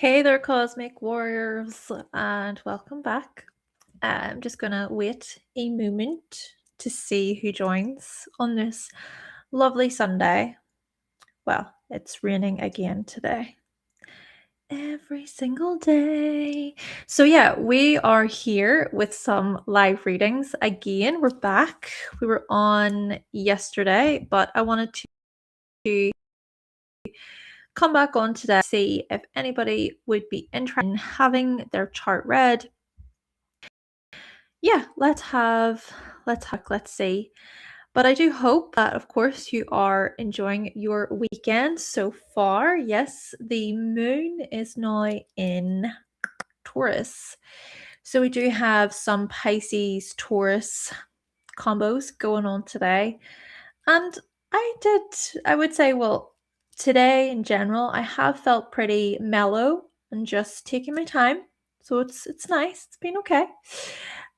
Hey there, Cosmic Warriors, and welcome back. I'm just gonna wait a moment to see who joins on this lovely Sunday. Well, it's raining again today. Every single day. So, yeah, we are here with some live readings again. We're back. We were on yesterday, but I wanted to come back on today to see if anybody would be interested in having their chart read. Yeah, let's see. But I do hope that, of course, you are enjoying your weekend so far. Yes, the moon is now in Taurus. So we do have some Pisces Taurus combos going on today. And I would say, well, today in general, I have felt pretty mellow and just taking my time. So it's nice. It's been okay.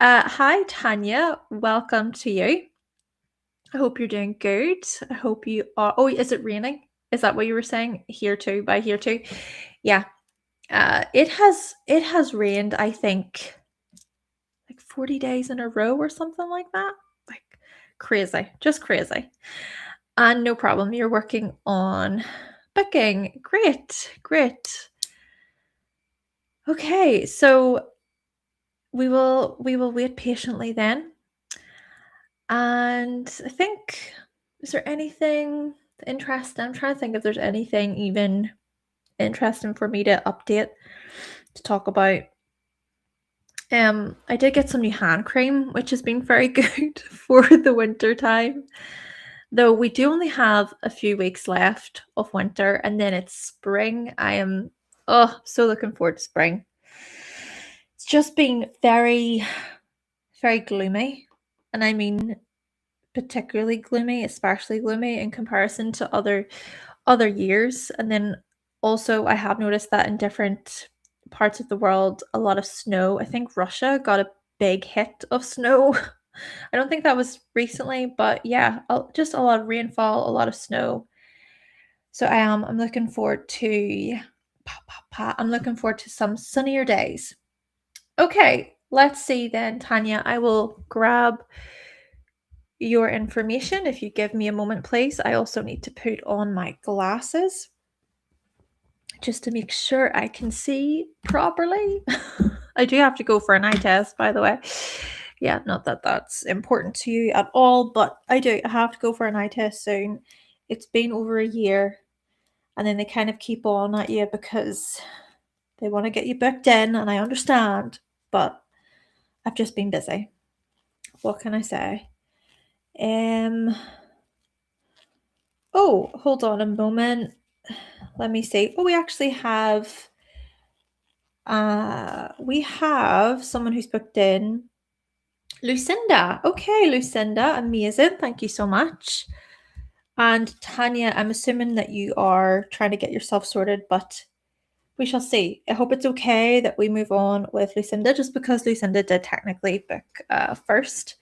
Hi, Tanya. Welcome to you. I hope you're doing good. I hope you are. Oh, is it raining? Is that what you were saying? Here too, by here too. Yeah. It has rained, I think, like 40 days in a row or something like that. Like crazy, just crazy. And no problem. You're working on booking. Great, great. Okay, so we will wait patiently then. And I think, is there anything interesting? I'm trying to think if there's anything even interesting for me to update to talk about. I did get some new hand cream, which has been very good for the winter time. Though we do only have a few weeks left of winter and then it's spring. I am so looking forward to spring. It's just been very, very gloomy. And I mean particularly gloomy, especially gloomy in comparison to other years. And then also I have noticed that in different parts of the world, a lot of snow. I think Russia got a big hit of snow. I don't think that was recently, but yeah, just a lot of rainfall, a lot of snow. So I'm looking forward to I'm looking forward to some sunnier days. Okay, let's see then, Tanya. I will grab your information if you give me a moment, please. I also need to put on my glasses just to make sure I can see properly. I do have to go for an eye test, by the way. Yeah, not that that's important to you at all, but I have to go for an eye test soon. It's been over a year, and then they kind of keep on at you because they want to get you booked in, and I understand, but I've just been busy. What can I say? Oh, hold on a moment. Let me see. Oh, we actually have someone who's booked in. Lucinda. Okay, Lucinda. Amazing. Thank you so much. And Tanya, I'm assuming that you are trying to get yourself sorted, but we shall see. I hope it's okay that we move on with Lucinda, just because Lucinda did technically book first.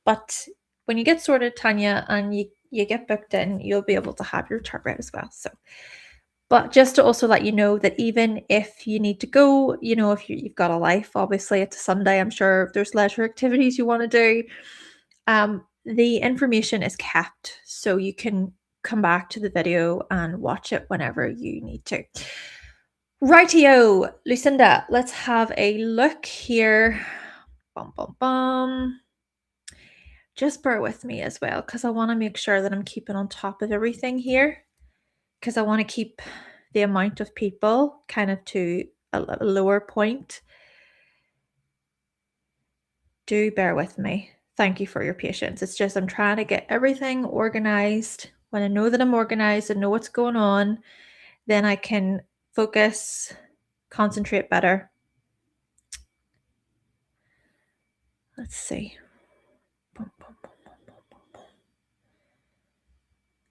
But when you get sorted, Tanya, and you get booked in, you'll be able to have your chart read as well. So, but just to also let you know that even if you need to go, if you've got a life, obviously it's a Sunday, I'm sure there's leisure activities you want to do. The information is kept, so you can come back to the video and watch it whenever you need to. Rightio, Lucinda, let's have a look here. Bum, bum, bum. Just bear with me as well, because I want to make sure that I'm keeping on top of everything here, because I want to keep the amount of people kind of to a lower point. Do bear with me. Thank you for your patience. It's just I'm trying to get everything organized. When I know that I'm organized and know what's going on, then I can focus, concentrate better. Let's see.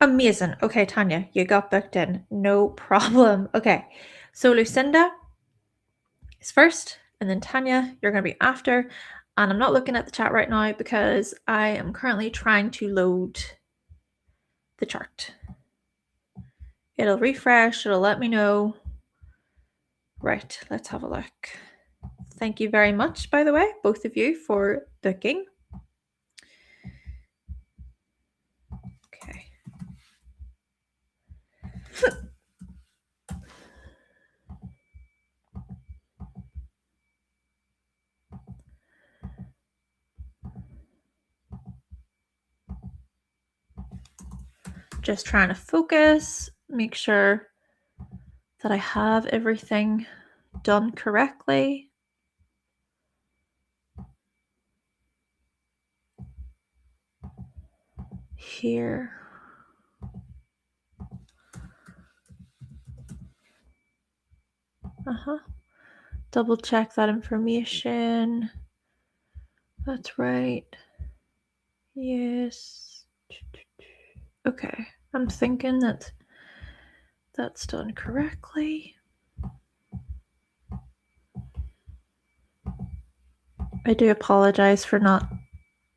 Amazing. Okay, Tanya, you got booked in. No problem. Okay, so Lucinda is first, and then Tanya, you're going to be after. And I'm not looking at the chat right now because I am currently trying to load the chart. It'll refresh, it'll let me know Right, let's have a look. Thank you very much, by the way, both of you, for booking. Okay. Just trying to focus, make sure that I have everything done correctly. Here. Double check that information. That's right. Yes. Okay. I'm thinking that that's done correctly. I do apologize for not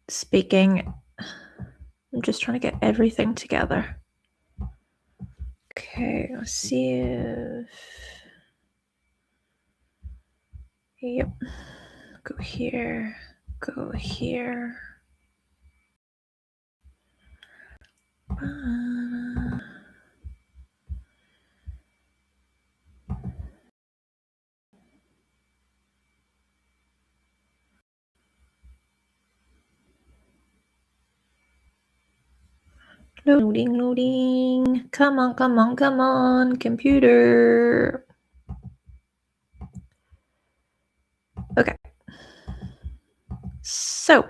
speaking. I'm just trying to get everything together. Okay, let's see if... Yep. Go here. Go here. Loading. Come on, computer. Okay. So,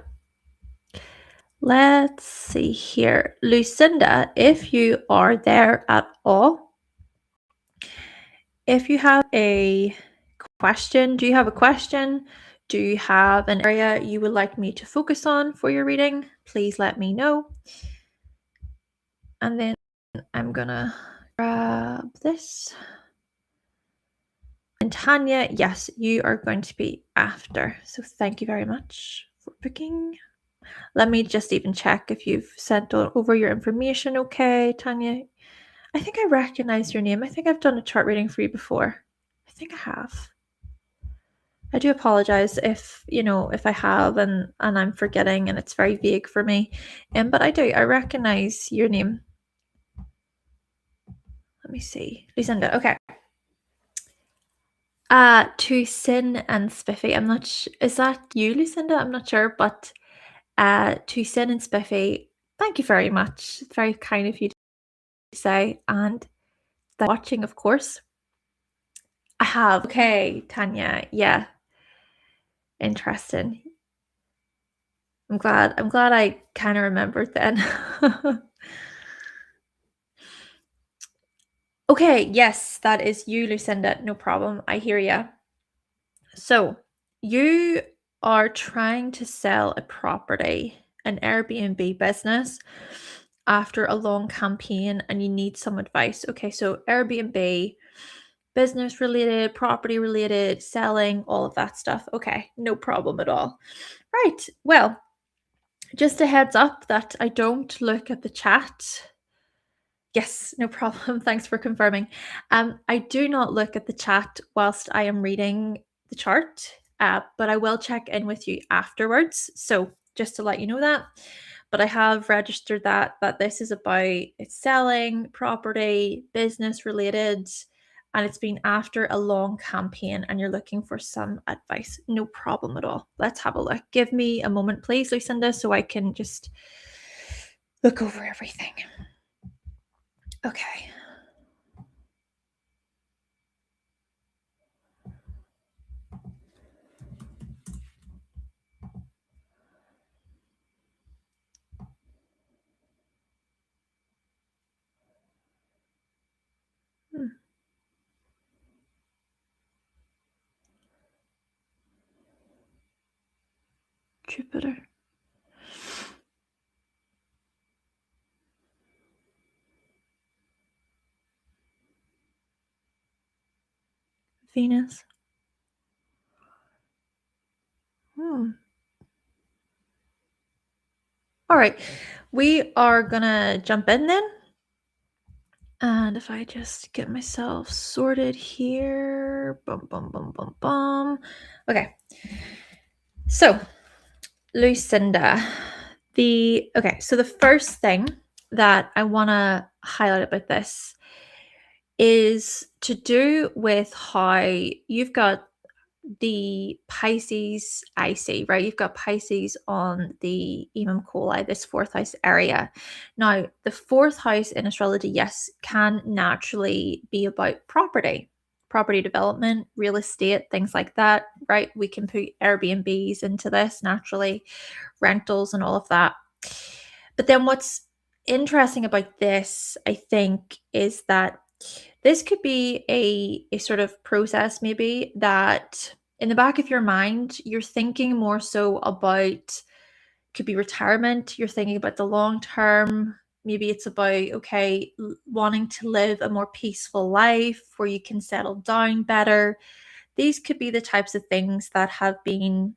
let's see here. Lucinda, if you are there at all, if you have a question, do you have a question? Do you have an area you would like me to focus on for your reading? Please let me know. And then I'm gonna grab this. And Tanya, yes, you are going to be after. So thank you very much for booking. Let me just even check if you've sent over your information okay, Tanya. I think I recognize your name. I think I've done a chart reading for you before. I think I have. I do apologize if, if I have and I'm forgetting and it's very vague for me. But I recognize your name. Let me see. Lucinda, okay. To Sin and Spiffy. I'm not is that you, Lucinda? I'm not sure, but to Sin and Spiffy, thank you very much. It's very kind of you to say. And watching, of course. I have. Okay, Tanya. Yeah. Interesting. I'm glad I kind of remembered then. Okay, yes, that is you, Lucinda. No problem. I hear ya. So, you are trying to sell a property, an Airbnb business, after a long campaign and you need some advice. Okay, so Airbnb, business related, property related, selling, all of that stuff. Okay, no problem at all. Right, well, just a heads up that I don't look at the chat. Yes, no problem. Thanks for confirming. I do not look at the chat whilst I am reading the chart, but I will check in with you afterwards. So just to let you know that. But I have registered that this is about it's selling property, business related, and it's been after a long campaign and you're looking for some advice. No problem at all. Let's have a look. Give me a moment, please, Lucinda, so I can just look over everything. Okay. Jupiter. Venus. All right. We are going to jump in then. And if I just get myself sorted here, bum, bum, bum, bum, bum. Okay. So, Lucinda, so the first thing that I want to highlight about this is to do with how you've got the Pisces IC, right? You've got Pisces on the Imam Coli, this fourth house area. Now, the fourth house in astrology, yes, can naturally be about property development, real estate, things like that, right? We can put Airbnbs into this naturally, rentals and all of that. But then what's interesting about this, I think, is that this could be a sort of process maybe that in the back of your mind, you're thinking more so about, could be retirement, you're thinking about the long term. Maybe it's about, okay, wanting to live a more peaceful life where you can settle down better. These could be the types of things that have been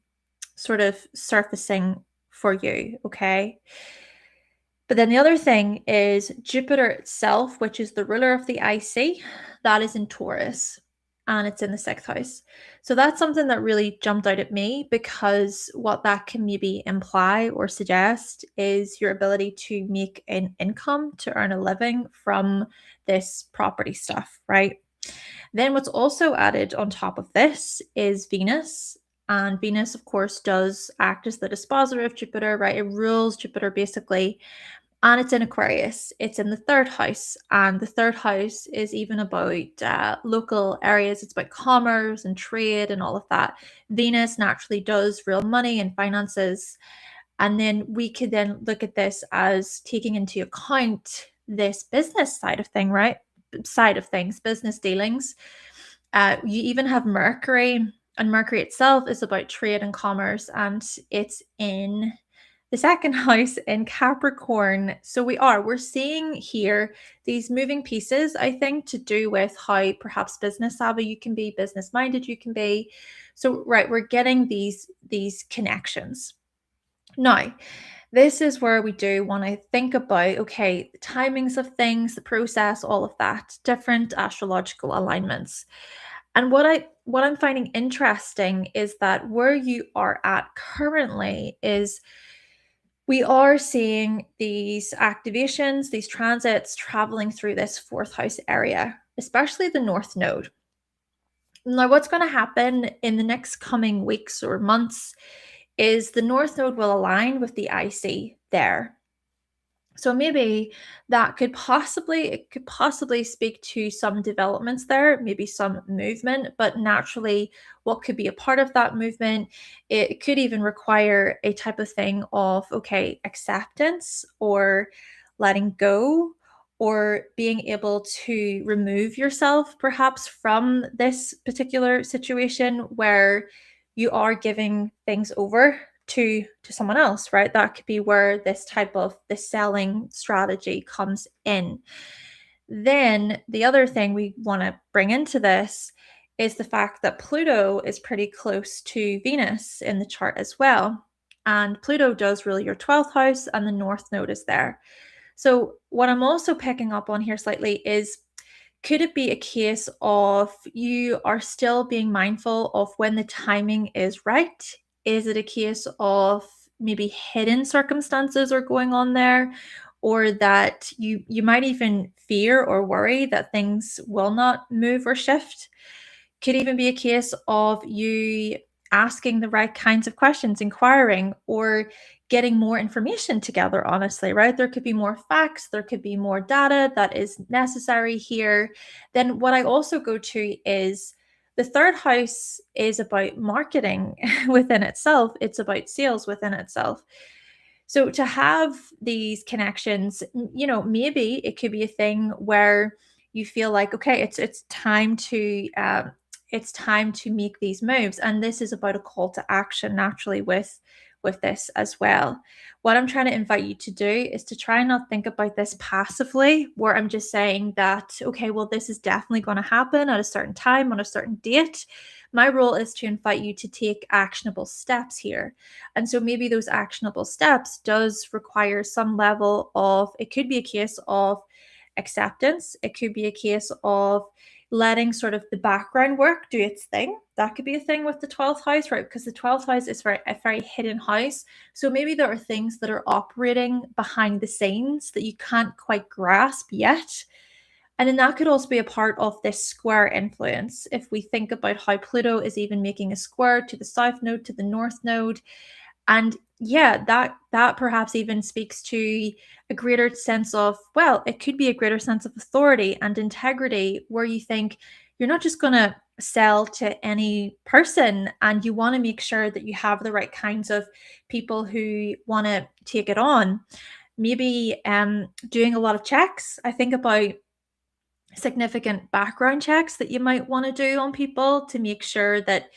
sort of surfacing for you, okay? But then the other thing is Jupiter itself, which is the ruler of the IC, that is in Taurus and it's in the sixth house. So that's something that really jumped out at me, because what that can maybe imply or suggest is your ability to make an income, to earn a living from this property stuff, right? Then what's also added on top of this is Venus. And Venus, of course, does act as the disposer of Jupiter, right? It rules Jupiter basically. And it's in Aquarius. It's in the third house. And the third house is even about local areas. It's about commerce and trade and all of that. Venus naturally does real money and finances. And then we could then look at this as taking into account this business side of thing, right? Side of things, business dealings. You even have Mercury, and Mercury itself is about trade and commerce, and it's in the second house in Capricorn. So we're seeing here these moving pieces, I think, to do with how perhaps business savvy you can be, business minded you can be. So right, we're getting these connections. Now, this is where we do want to think about, okay, the timings of things, the process, all of that, different astrological alignments. And what I'm finding interesting is that where you are at currently is we are seeing these activations, these transits traveling through this fourth house area, especially the North Node. Now, what's going to happen in the next coming weeks or months is the North Node will align with the IC there. So maybe it could possibly speak to some developments there, maybe some movement, but naturally what could be a part of that movement, it could even require a type of thing of, okay, acceptance or letting go, or being able to remove yourself perhaps from this particular situation where you are giving things over to someone else, right? That could be where this type of the selling strategy comes in. Then the other thing we want to bring into this is the fact that Pluto is pretty close to Venus in the chart as well. And Pluto does rule your 12th house, and the North Node is there. So what I'm also picking up on here slightly is, could it be a case of you are still being mindful of when the timing is right? Is it a case of maybe hidden circumstances are going on there, or that you might even fear or worry that things will not move or shift? Could even be a case of you asking the right kinds of questions, inquiring, or getting more information together, honestly, right? There could be more facts, there could be more data that is necessary here. Then what I also go to is the third house is about marketing within itself. It's about sales within itself. So to have these connections, maybe it could be a thing where you feel like, okay, it's time to make these moves, and this is about a call to action naturally with this as well. What I'm trying to invite you to do is to try and not think about this passively, where I'm just saying that, okay, well, this is definitely going to happen at a certain time on a certain date. My role is to invite you to take actionable steps here. And so maybe those actionable steps does require some level of, it could be a case of acceptance. It could be a case of letting sort of the background work do its thing. That could be a thing with the 12th house, right? Because the 12th house is a very hidden house. So maybe there are things that are operating behind the scenes that you can't quite grasp yet. And then that could also be a part of this square influence. If we think about how Pluto is even making a square to the south node, to the north node, and yeah, that perhaps even speaks to a greater sense of, well, it could be a greater sense of authority and integrity, where you think you're not just going to sell to any person, and you want to make sure that you have the right kinds of people who want to take it on. Maybe doing a lot of checks. I think about significant background checks that you might want to do on people to make sure that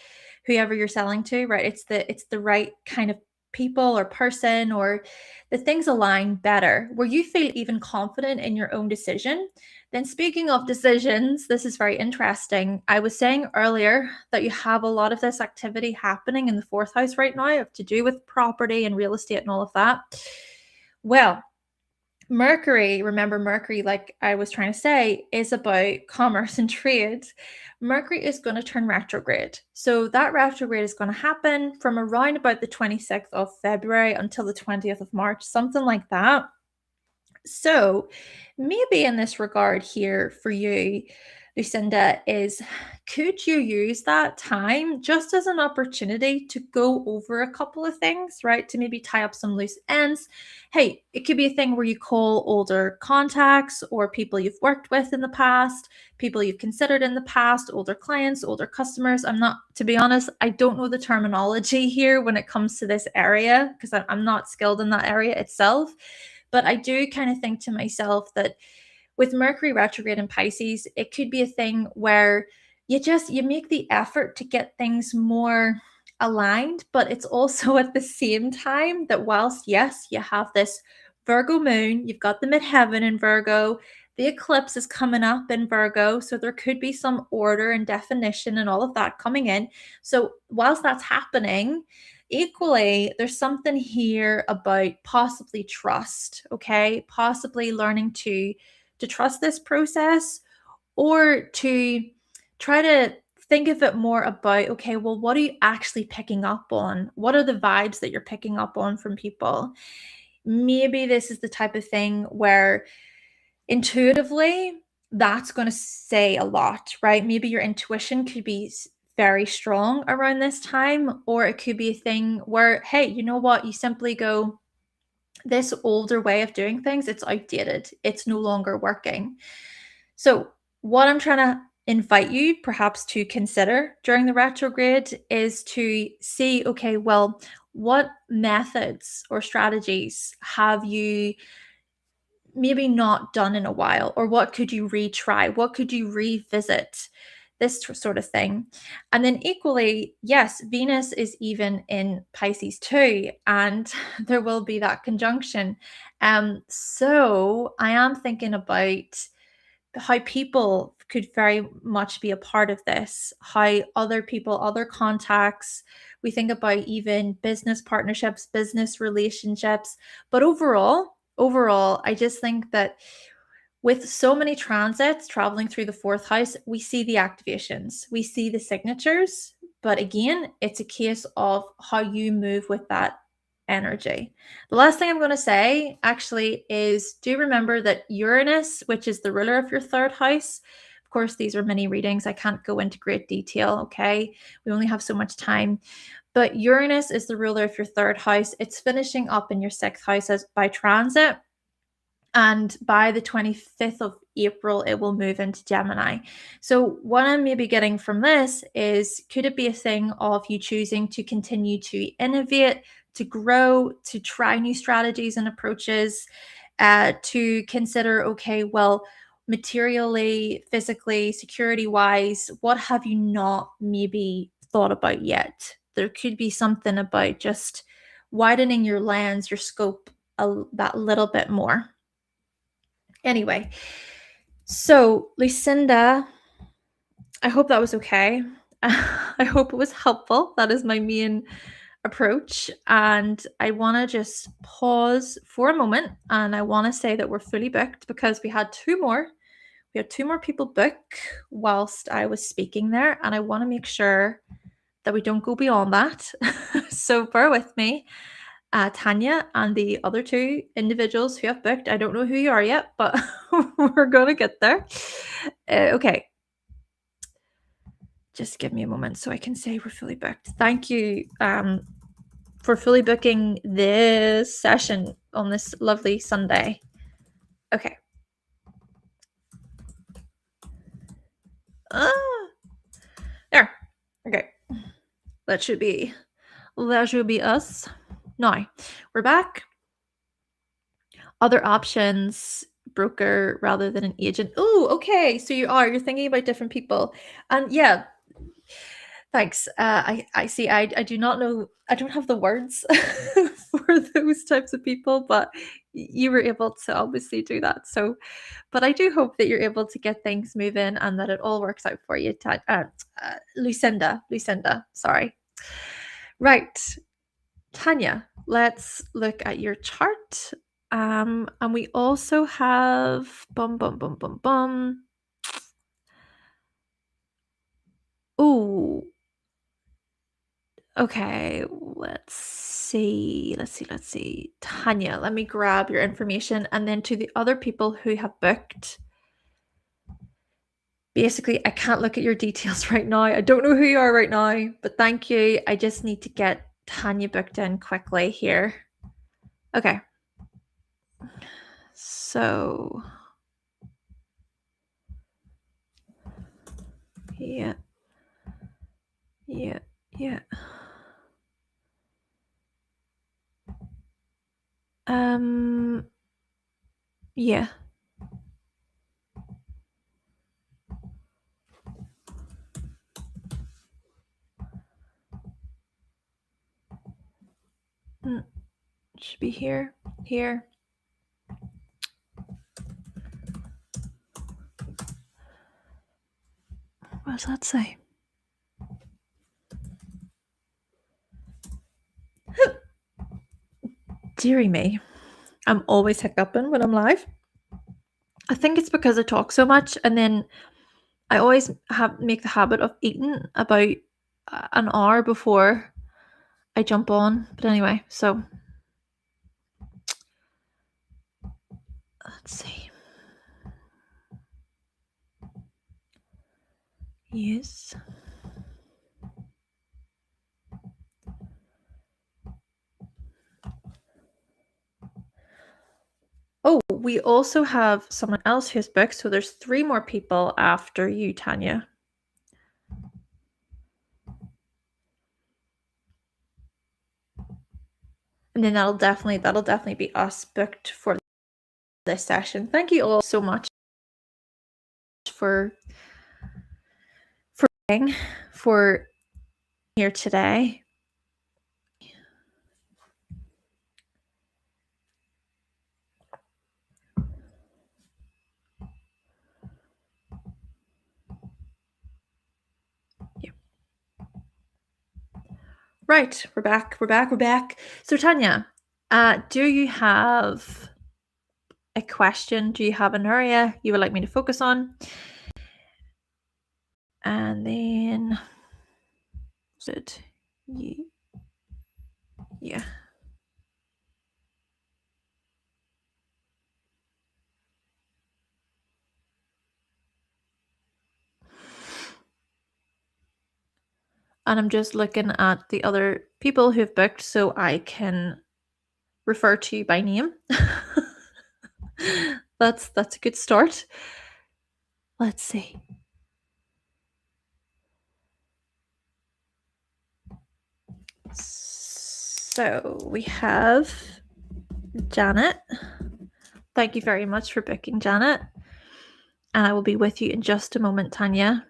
whoever you're selling to, right, it's the right kind of people or person, or the things align better, where you feel even confident in your own decision. Then speaking of decisions, this is very interesting. I was saying earlier that you have a lot of this activity happening in the fourth house right now, to do with property and real estate and all of that. Well, Mercury, remember Mercury, like I was trying to say, is about commerce and trade. Mercury is going to turn retrograde. So that retrograde is going to happen from around about the 26th of February until the 20th of March, something like that. So maybe in this regard here for you, Lucinda, is could you use that time just as an opportunity to go over a couple of things, right? To maybe tie up some loose ends. Hey, it could be a thing where you call older contacts or people you've worked with in the past, people you've considered in the past, older clients, older customers. I'm not, to be honest, I don't know the terminology here when it comes to this area, because I'm not skilled in that area itself. But I do kind of think to myself that with Mercury retrograde in Pisces, it could be a thing where you make the effort to get things more aligned, but it's also at the same time that whilst, yes, you have this Virgo moon, you've got the midheaven in Virgo, the eclipse is coming up in Virgo, so there could be some order and definition and all of that coming in. So whilst that's happening, equally, there's something here about possibly trust, okay? Possibly learning to trust this process, or to try to think of it more about, okay, well, what are you actually picking up on? What are the vibes that you're picking up on from people? Maybe this is the type of thing where intuitively that's going to say a lot, right? Maybe your intuition could be very strong around this time, or it could be a thing where, hey, you know what? You simply go, this older way of doing things, it's outdated. It's no longer working. So, what I'm trying to invite you perhaps to consider during the retrograde is to see, okay, well, what methods or strategies have you maybe not done in a while, or what could you retry? What could you revisit? This sort of thing. And then equally, yes, Venus is even in Pisces too, and there will be that conjunction. So I am thinking about how people could very much be a part of this, how other people, other contacts, we think about even business partnerships, business relationships. But overall, I just think that with so many transits traveling through the fourth house, we see the activations, we see the signatures. But again, it's a case of how you move with that energy. The last thing I'm going to say actually is, do remember that Uranus, which is the ruler of your third house, of course, these are mini readings. I can't go into great detail, okay? We only have so much time. But Uranus is the ruler of your third house. It's finishing up in your sixth house by transit. And by the 25th of April, it will move into Gemini. So what I'm maybe getting from this is, could it be a thing of you choosing to continue to innovate, to grow, to try new strategies and approaches, to consider, okay, well, materially, physically, security-wise, what have you not maybe thought about yet? There could be something about just widening your lens, your scope that little bit more. Anyway, so Lucinda, I hope that was okay. I hope it was helpful. That is my main approach, and I want to just pause for a moment, and I want to say that we're fully booked because we had two more people book whilst I was speaking there, and I want to make sure that we don't go beyond that. So bear with me. Tanya and the other two individuals who have booked, I don't know who you are yet, but we're going to get there. Okay. Just give me a moment so I can say we're fully booked. Thank you for fully booking this session on this lovely Sunday. Okay. There. Okay. That should be us. Now, we're back. Other options, broker rather than an agent. Oh, okay. So you're thinking about different people. And yeah, thanks. I see. I do not know. I don't have the words for those types of people, but you were able to obviously do that. So, but I do hope that you're able to get things moving and that it all works out for you. Lucinda. Sorry. Right, Tanya. Let's look at your chart. And we also have Oh, okay. Let's see. Tanya, let me grab your information. And then to the other people who have booked, basically, I can't look at your details right now. I don't know who you are right now, but thank you. I just need to get Tanya booked in quickly here. Okay. So, yeah. Yeah. Should be here. What does that say? Deary me. I'm always hiccuping when I'm live. I think it's because I talk so much, and then I always make the habit of eating about an hour before I jump on. But anyway, so let's see. Yes. Oh, we also have someone else who's booked, so there's 3 more people after you, Tanya. And then that'll definitely be us booked for this session. Thank you all so much for here today. Yeah. Right, we're back. So Tanya, do you have a question? Do you have an area you would like me to focus on? And then yeah. And I'm just looking at the other people who've booked so I can refer to you by name. That's a good start. Let's see. So we have Janet. Thank you very much for booking, Janet. And I will be with you in just a moment, Tanya.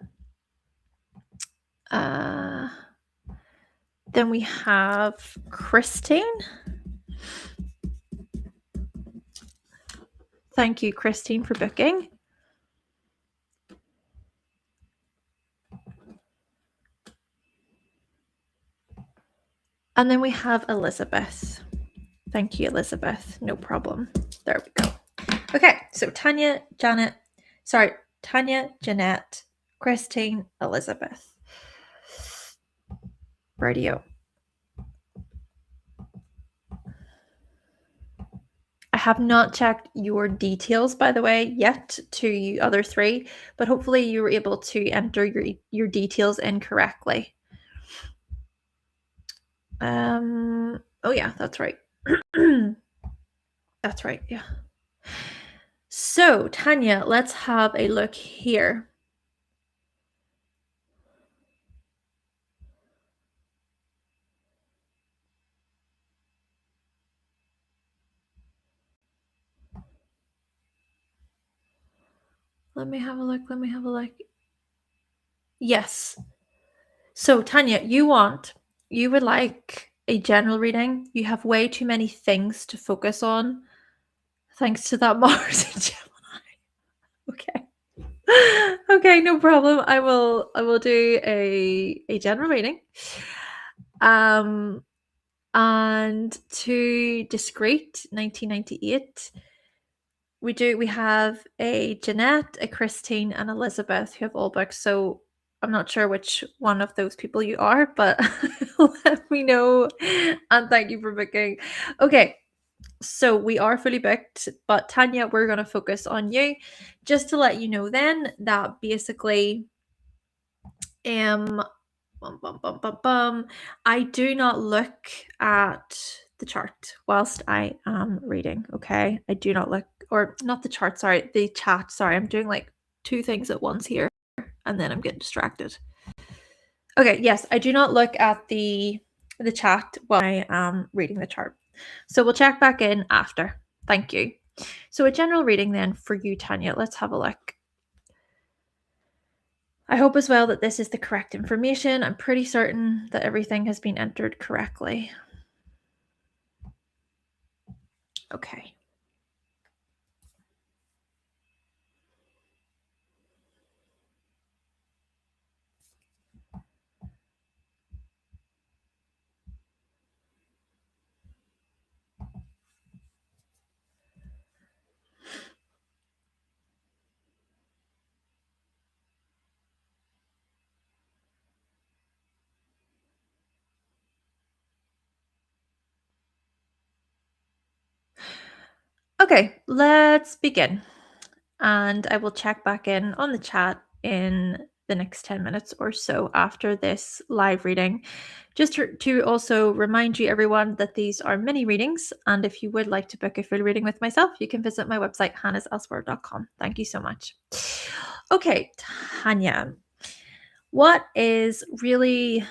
Then we have Christine. Thank you, Christine, for booking. And then we have Elizabeth. Thank you, Elizabeth. No problem. There we go. Okay, so Tanya, Jeanette, Christine, Elizabeth. Radio. I have not checked your details, by the way, yet to you other three, but hopefully you were able to enter your details incorrectly. Oh yeah, that's right. That's right, yeah. So, Tanya, let's have a look here. Let me have a look. Yes. So, Tanya, you would like a general reading. You have way too many things to focus on thanks to that Mars in Gemini. Okay. Okay, no problem. I will do a general reading. And to Discreet 1998, we have a Jeanette, a Christine, and Elizabeth who have all booked. So I'm not sure which one of those people you are, but let me know. And thank you for booking. Okay, so we are fully booked, but Tanya, we're going to focus on you. Just to let you know then that basically, I do not look at the chart whilst I am reading, okay? I do not look, or not the chart, sorry, the chat. Sorry, I'm doing like two things at once here, and then I'm getting distracted. Okay, yes, I do not look at the chat while I am reading the chart. So we'll check back in after. Thank you. So a general reading then for you, Tanya. Let's have a look. I hope as well that this is the correct information. I'm pretty certain that everything has been entered correctly. Okay. Okay, let's begin. And I will check back in on the chat in the next 10 minutes or so after this live reading. Just to also remind you, everyone, that these are mini readings. And if you would like to book a full reading with myself, you can visit my website, hannahselsewhere.com. Thank you so much. Okay, Tanya, what is really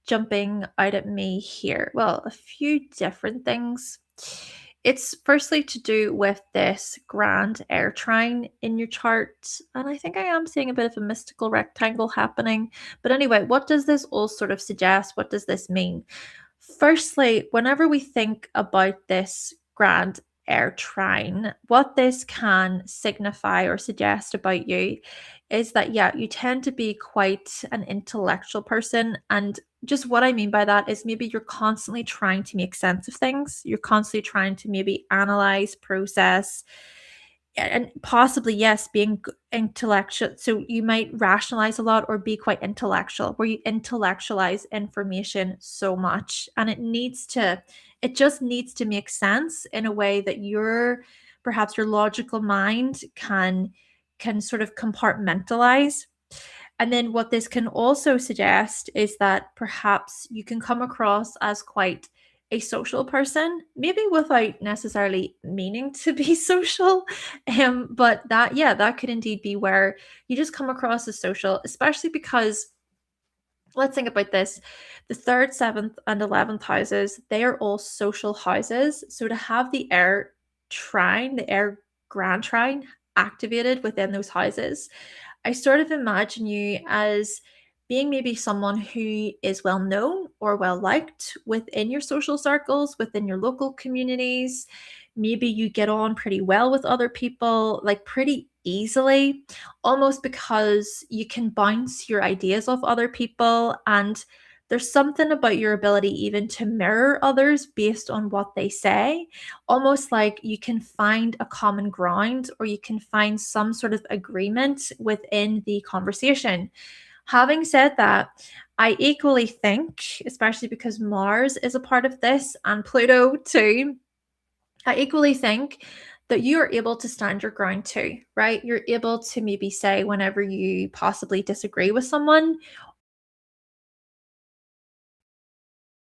jumping out at me here? Well, a few different things. It's firstly to do with this grand air trine in your chart. And I think I am seeing a bit of a mystical rectangle happening. But anyway, what does this all sort of suggest? What does this mean? Firstly, whenever we think about this grand air trine, what this can signify or suggest about you is that, yeah, you tend to be quite an intellectual person. And just what I mean by that is maybe you're constantly trying to make sense of things. You're constantly trying to maybe analyze, process, and possibly, yes, being intellectual. So you might rationalize a lot or be quite intellectual, where you intellectualize information so much. And it just needs to make sense in a way that perhaps your logical mind can sort of compartmentalize. And then what this can also suggest is that perhaps you can come across as quite a social person, maybe without necessarily meaning to be social. But that could indeed be where you just come across as social, especially because let's think about this. The 3rd, 7th, and 11th houses, they are all social houses. So to have the air trine, the air grand trine activated within those houses, I sort of imagine you as being maybe someone who is well known or well liked within your social circles, within your local communities. Maybe you get on pretty well with other people, like pretty easily, almost because you can bounce your ideas off other people. And there's something about your ability even to mirror others based on what they say, almost like you can find a common ground or you can find some sort of agreement within the conversation. Having said that, I equally think, especially because Mars is a part of this and Pluto too, I equally think that you are able to stand your ground too, right? You're able to maybe say whenever you possibly disagree with someone,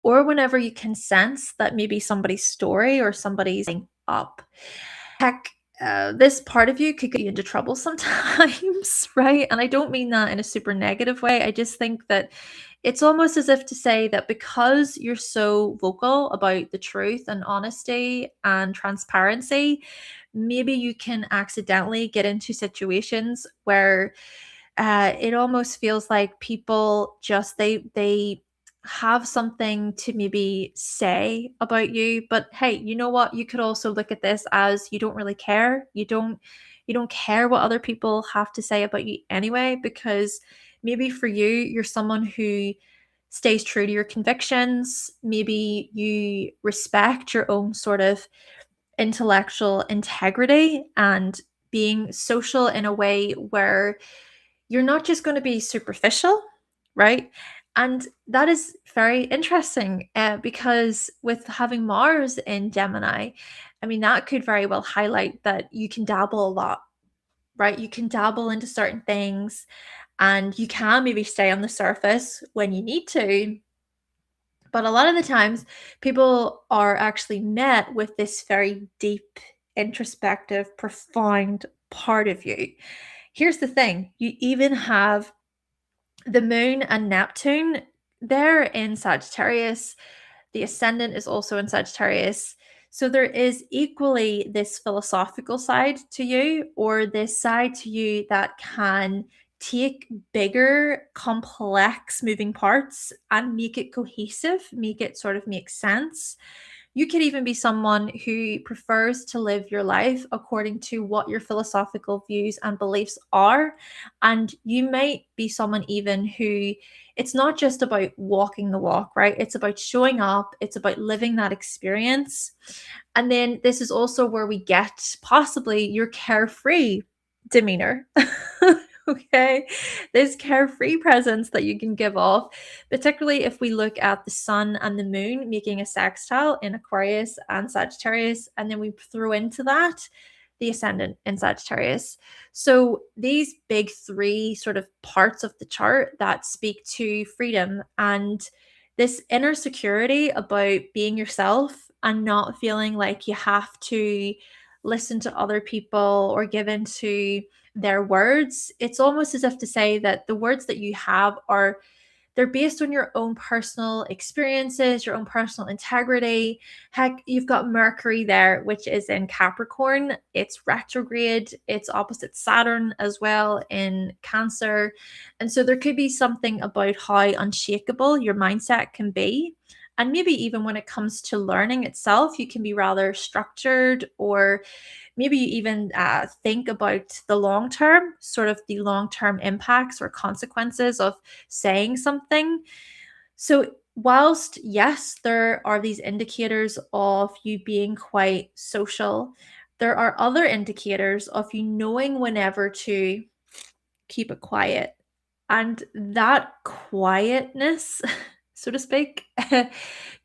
or whenever you can sense that maybe somebody's story or somebody's up. Heck, this part of you could get you into trouble sometimes, right? And I don't mean that in a super negative way. I just think that it's almost as if to say that because you're so vocal about the truth and honesty and transparency, maybe you can accidentally get into situations where it almost feels like people just they have something to maybe say about you, but hey, you know what, you could also look at this as you don't really care. You don't care what other people have to say about you anyway, because maybe for you, you're someone who stays true to your convictions. Maybe you respect your own sort of intellectual integrity and being social in a way where you're not just going to be superficial, right? And that is very interesting because with having Mars in Gemini, I mean, that could very well highlight that you can dabble a lot, right? You can dabble into certain things and you can maybe stay on the surface when you need to. But a lot of the times, people are actually met with this very deep, introspective, profound part of you. Here's the thing, you even have the moon and Neptune, they're in Sagittarius. The ascendant is also in Sagittarius. So there is equally this philosophical side to you, or this side to you that can take bigger, complex moving parts and make it cohesive, make it sort of make sense. You could even be someone who prefers to live your life according to what your philosophical views and beliefs are. And you might be someone even who it's not just about walking the walk, right? It's about showing up, it's about living that experience. And then this is also where we get possibly your carefree demeanor. Okay, this carefree presence that you can give off, particularly if we look at the sun and the moon making a sextile in Aquarius and Sagittarius, and then we throw into that the ascendant in Sagittarius. So these big three sort of parts of the chart that speak to freedom and this inner security about being yourself and not feeling like you have to listen to other people or give into their words. It's almost as if to say that the words that you have are they're based on your own personal experiences, your own personal integrity. Heck, you've got Mercury there, which is in Capricorn. It's retrograde. It's opposite Saturn as well in Cancer. And so there could be something about how unshakable your mindset can be. And maybe even when it comes to learning itself, you can be rather structured, or maybe you even think about the long term, sort of the long term impacts or consequences of saying something. So, whilst yes, there are these indicators of you being quite social, there are other indicators of you knowing whenever to keep it quiet. And that quietness, so to speak,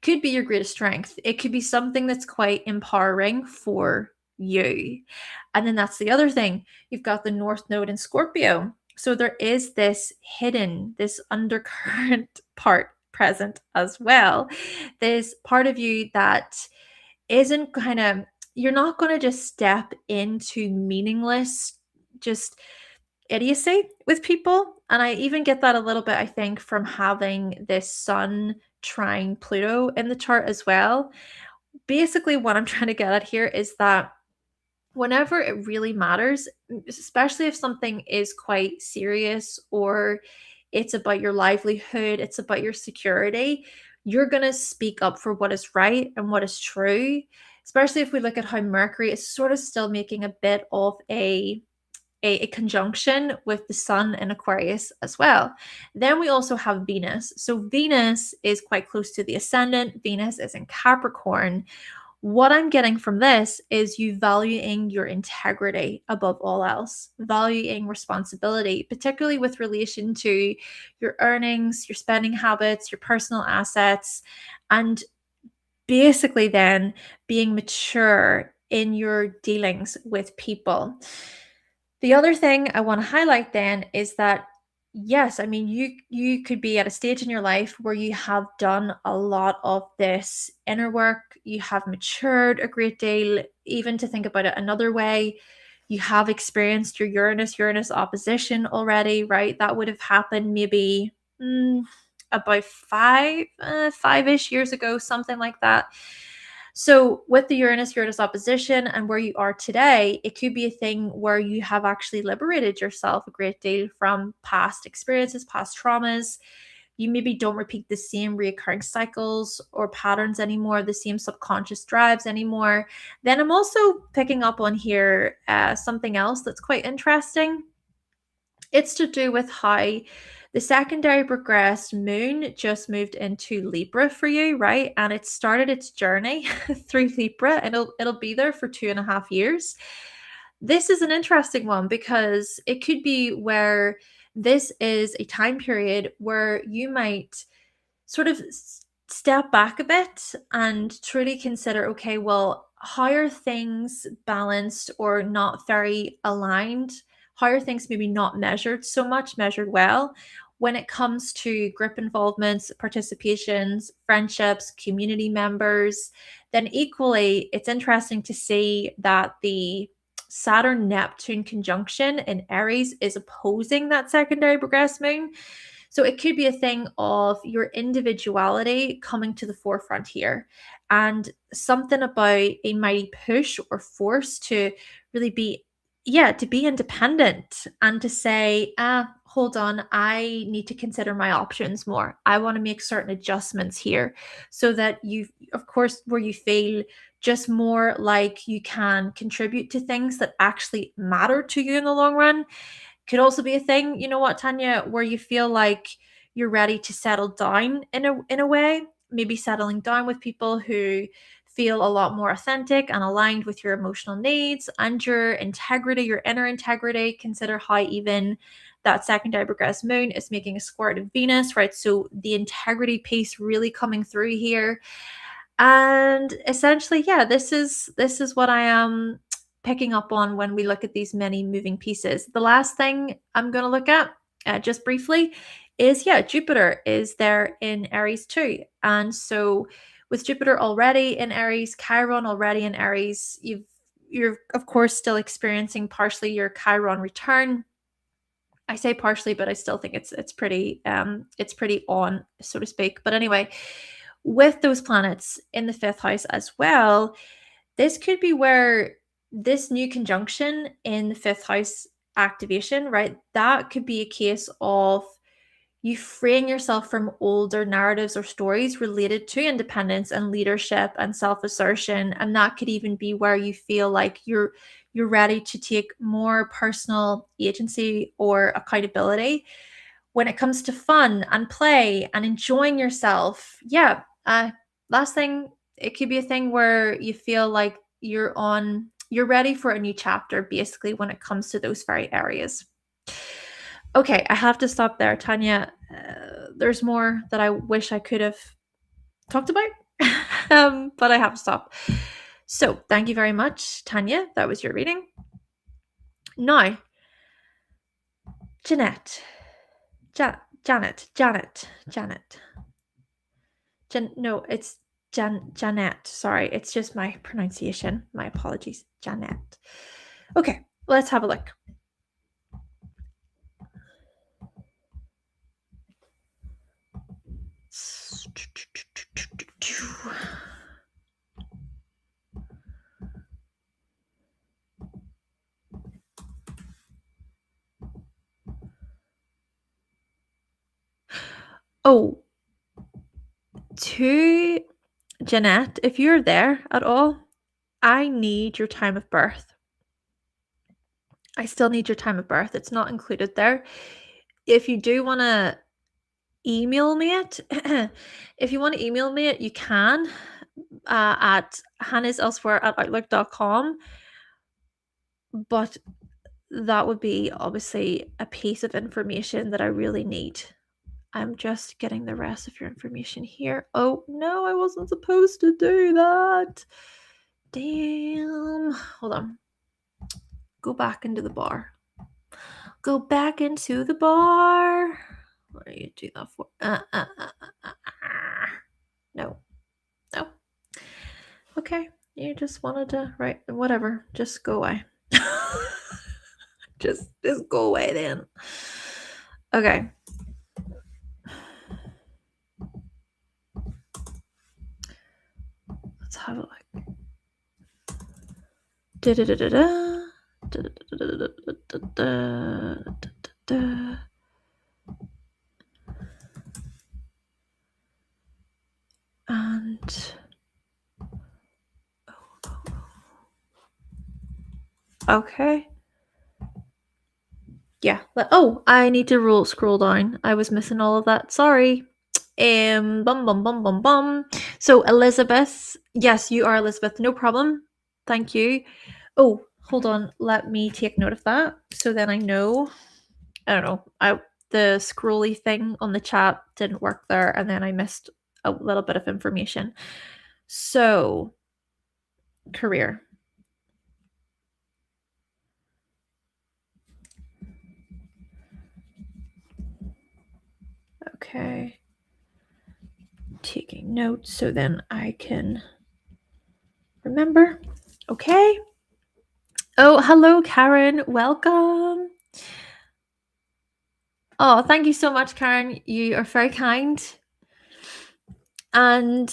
could be your greatest strength. It could be something that's quite empowering for you. And then that's the other thing. You've got the North Node in Scorpio. So there is this hidden, this undercurrent part present as well. This part of you that isn't kind of, you're not going to just step into meaningless, just idiocy with people. And I even get that a little bit, I think, from having this sun trine Pluto in the chart as well. Basically, what I'm trying to get at here is that whenever it really matters, especially if something is quite serious or it's about your livelihood, it's about your security, you're going to speak up for what is right and what is true. Especially if we look at how Mercury is sort of still making a bit of a conjunction with the sun in Aquarius as well. Then we also have Venus. So Venus is quite close to the ascendant. Venus is in Capricorn. What I'm getting from this is you valuing your integrity above all else, valuing responsibility, particularly with relation to your earnings, your spending habits, your personal assets, and basically then being mature in your dealings with people. The other thing I want to highlight then is that yes, I mean you could be at a stage in your life where you have done a lot of this inner work, you have matured a great deal. Even to think about it another way, you have experienced your Uranus opposition already, right? That would have happened maybe about five-ish years ago, something like that. So with the Uranus opposition and where you are today, it could be a thing where you have actually liberated yourself a great deal from past experiences, past traumas. You maybe don't repeat the same reoccurring cycles or patterns anymore, the same subconscious drives anymore. Then I'm also picking up on here something else that's quite interesting. It's to do with how the secondary progressed moon just moved into Libra for you, right? And it started its journey through Libra, and it'll be there for 2.5 years. This is an interesting one because it could be where this is a time period where you might sort of step back a bit and truly consider, okay, well, how are things balanced or not very aligned? How are things maybe not measured so much, measured well when it comes to group involvements, participations, friendships, community members? Then equally, it's interesting to see that the Saturn Neptune conjunction in Aries is opposing that secondary progressed moon. So it could be a thing of your individuality coming to the forefront here, and something about a mighty push or force to really be, yeah, to be independent and to say, hold on, I need to consider my options more. I want to make certain adjustments here so that you, of course, where you feel just more like you can contribute to things that actually matter to you in the long run. Could also be a thing, you know what, Tanya, where you feel like you're ready to settle down in a way, maybe settling down with people who feel a lot more authentic and aligned with your emotional needs and your integrity, your inner integrity. Consider how even that secondary progressed moon is making a square to Venus, right? So the integrity piece really coming through here. And essentially, yeah, this is what I am picking up on when we look at these many moving pieces. The last thing I'm going to look at, just briefly, is yeah, Jupiter is there in Aries too. And so with Jupiter already in Aries, Chiron already in Aries, you're of course still experiencing partially your Chiron return. I say partially, but I still think it's pretty on, so to speak. But anyway, with those planets in the fifth house as well, this could be where this new conjunction in the fifth house activation, right? That could be a case of you freeing yourself from older narratives or stories related to independence and leadership and self-assertion. And that could even be where you feel like you're ready to take more personal agency or accountability when it comes to fun and play and enjoying yourself. Yeah. Last thing, it could be a thing where you feel like you're ready for a new chapter, basically, when it comes to those very areas. Okay, I have to stop there, Tanya. There's more that I wish I could have talked about, but I have to stop. So, thank you very much, Tanya. That was your reading. Now, Jeanette. Janet. No, it's Janet. Sorry, it's just my pronunciation. My apologies. Janet. Okay, let's have a look. Oh, to Jeanette, if you're there at all, I need your time of birth. I still need your time of birth. It's not included there. If you do want to email me it, if you want to email me it, you can at hannahselsewhere@outlook.com. But that would be obviously a piece of information that I really need. I'm just getting the rest of your information here. Oh no, I wasn't supposed to do that. Damn. Hold on. Go back into the bar. Go back into the bar. What do you do that for? No. No. Okay. You just wanted to, right? Whatever. Just go away. just go away then. Okay. Let's have a look. And okay. Yeah. Oh, I need to scroll down. I was missing all of that. Sorry. Bum bum bum bum bum. So Elizabeth, yes, you are Elizabeth. No problem. Thank you. Oh, hold on. Let me take note of that. So then I know. I don't know. The scrolly thing on the chat didn't work there, and then I missed a little bit of information. So, career. Okay. Taking notes so then I can remember. Okay. Oh, hello, Karen. Welcome. Oh, thank you so much, Karen. You are very kind. And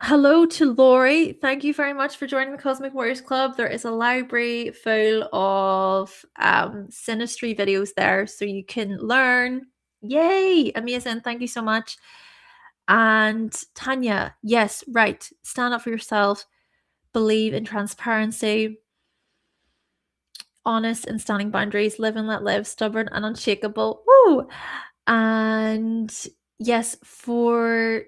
hello to Lori. Thank you very much for joining the Cosmic Warriors Club. There is a library full of synastry videos there, so you can learn. Yay! Amazing. Thank you so much. And Tanya, yes, right. Stand up for yourself. Believe in transparency. Honest and standing boundaries. Live and let live. Stubborn and unshakable. Woo! And yes, for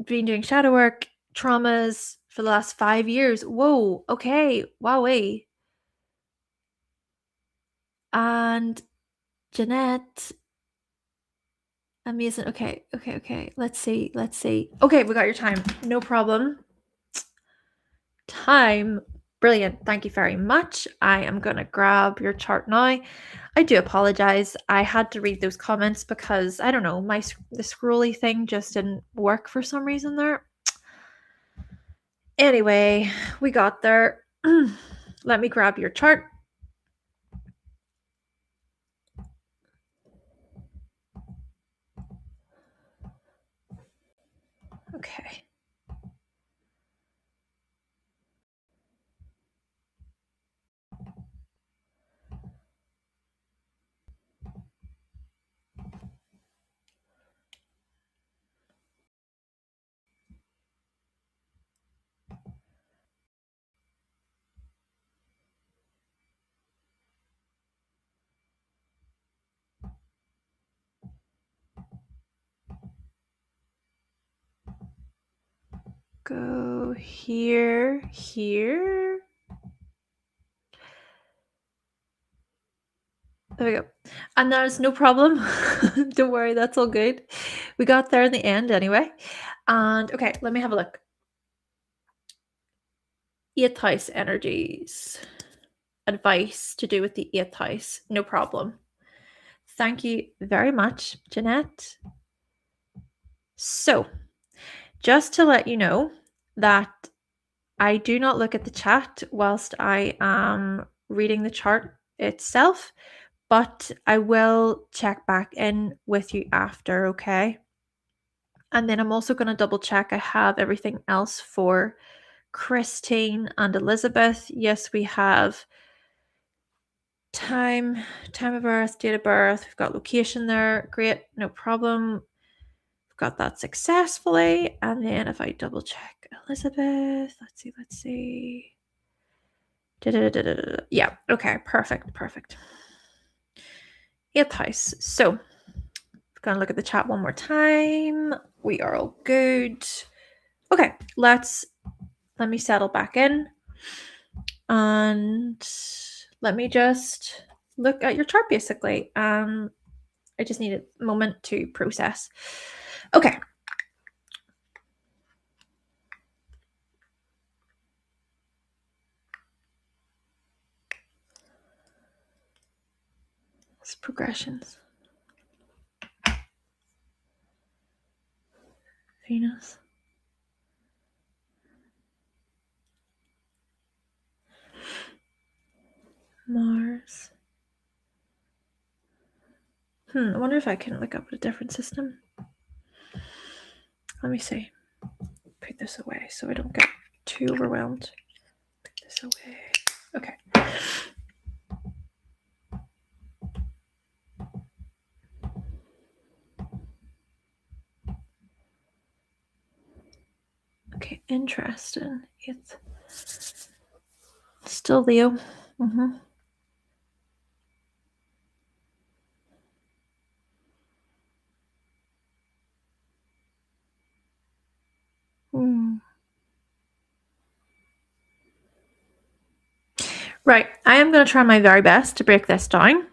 been doing shadow work, traumas for the last 5 years. Whoa, okay, wowee. And Jeanette, amazing. Okay. Let's see. Okay, we got your time. No problem. Time. Brilliant. Thank you very much. I am going to grab your chart now. I do apologize. I had to read those comments because I don't know, the scrolly thing just didn't work for some reason there. Anyway, we got there. Let me grab your chart. Okay. Go here. There we go. And there's no problem. Don't worry, that's all good. We got there in the end anyway. And okay, let me have a look. 8th house energies. Advice to do with the 8th house. No problem. Thank you very much, Jeanette. So, just to let you know that I do not look at the chat whilst I am reading the chart itself, but I will check back in with you after, okay? And then I'm also going to double check I have everything else for Christine and Elizabeth. Yes, we have time of birth, date of birth. We've got location there. Great, no problem. We've got that successfully. And then if I double check Elizabeth, let's see. Yeah, okay, perfect. 8th house. So gonna look at the chat one more time. We are all good. Okay, let me settle back in and let me just look at your chart basically. I just need a moment to process. Okay. It's progressions. Venus. Mars. I wonder if I can look up a different system. Let me see. Put this away so I don't get too overwhelmed. Put this away. Okay. Okay, interesting. It's still Leo. Right, I am going to try my very best to break this down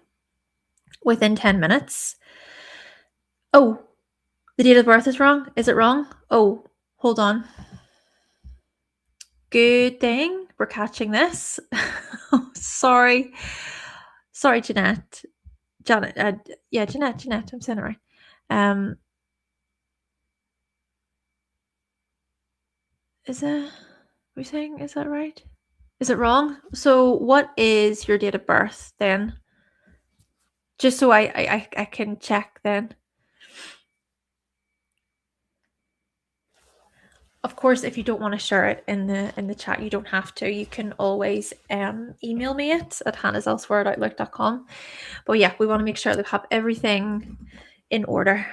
within 10 minutes. Oh, the date of birth is wrong. Is it wrong? Oh, hold on. Good thing we're catching this. Sorry, Jeanette. Janet. Jeanette. I'm saying it right. Is that right? Is it wrong? So what is your date of birth then? Just so I can check then. Of course, if you don't want to share it in the chat, you don't have to. You can always email me it at hannahselsewhere@outlook.com. But yeah, we want to make sure that we have everything in order.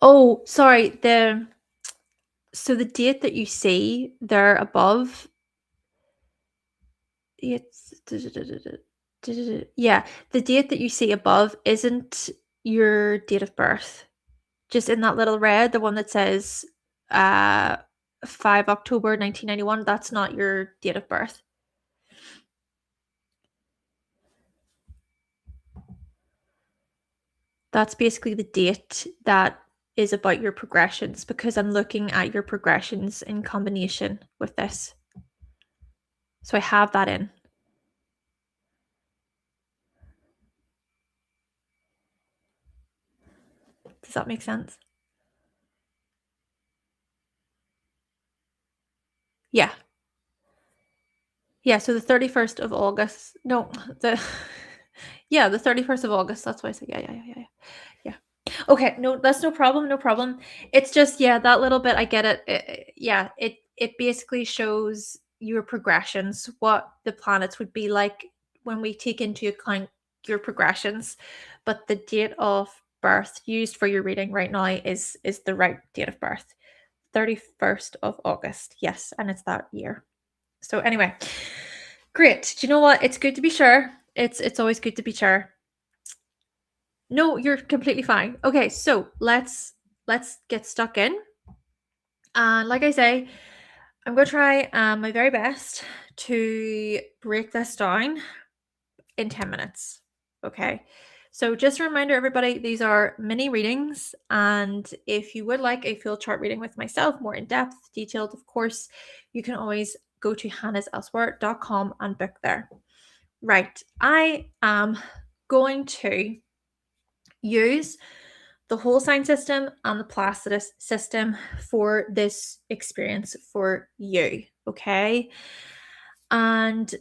Oh, sorry. So the date that you see there above, it's yeah, the date that you see above isn't your date of birth. Just in that little red, the one that says 5 October 1991, that's not your date of birth. That's basically the date that is about your progressions, because I'm looking at your progressions in combination with this. So I have that in. Does that make sense? Yeah. Yeah, so the 31st of August. No, the 31st of August. That's why I said yeah. Okay, no, that's no problem. It's just, yeah, that little bit, I get it. It basically shows your progressions, what the planets would be like when we take into account your progressions. But the date of birth used for your reading right now is the right date of birth. 31st of August. Yes, and it's that year. So anyway, great. Do you know what? It's good to be sure. It's always good to be sure. No, you're completely fine. Okay, so let's get stuck in. And like I say, I'm going to try my very best to break this down in 10 minutes. Okay. So just a reminder, everybody, these are mini readings. And if you would like a full chart reading with myself, more in depth, detailed, of course, you can always go to hannahselsewhere.com and book there. Right. I am going to use the whole sign system and the Placidus system for this experience for you. Okay. And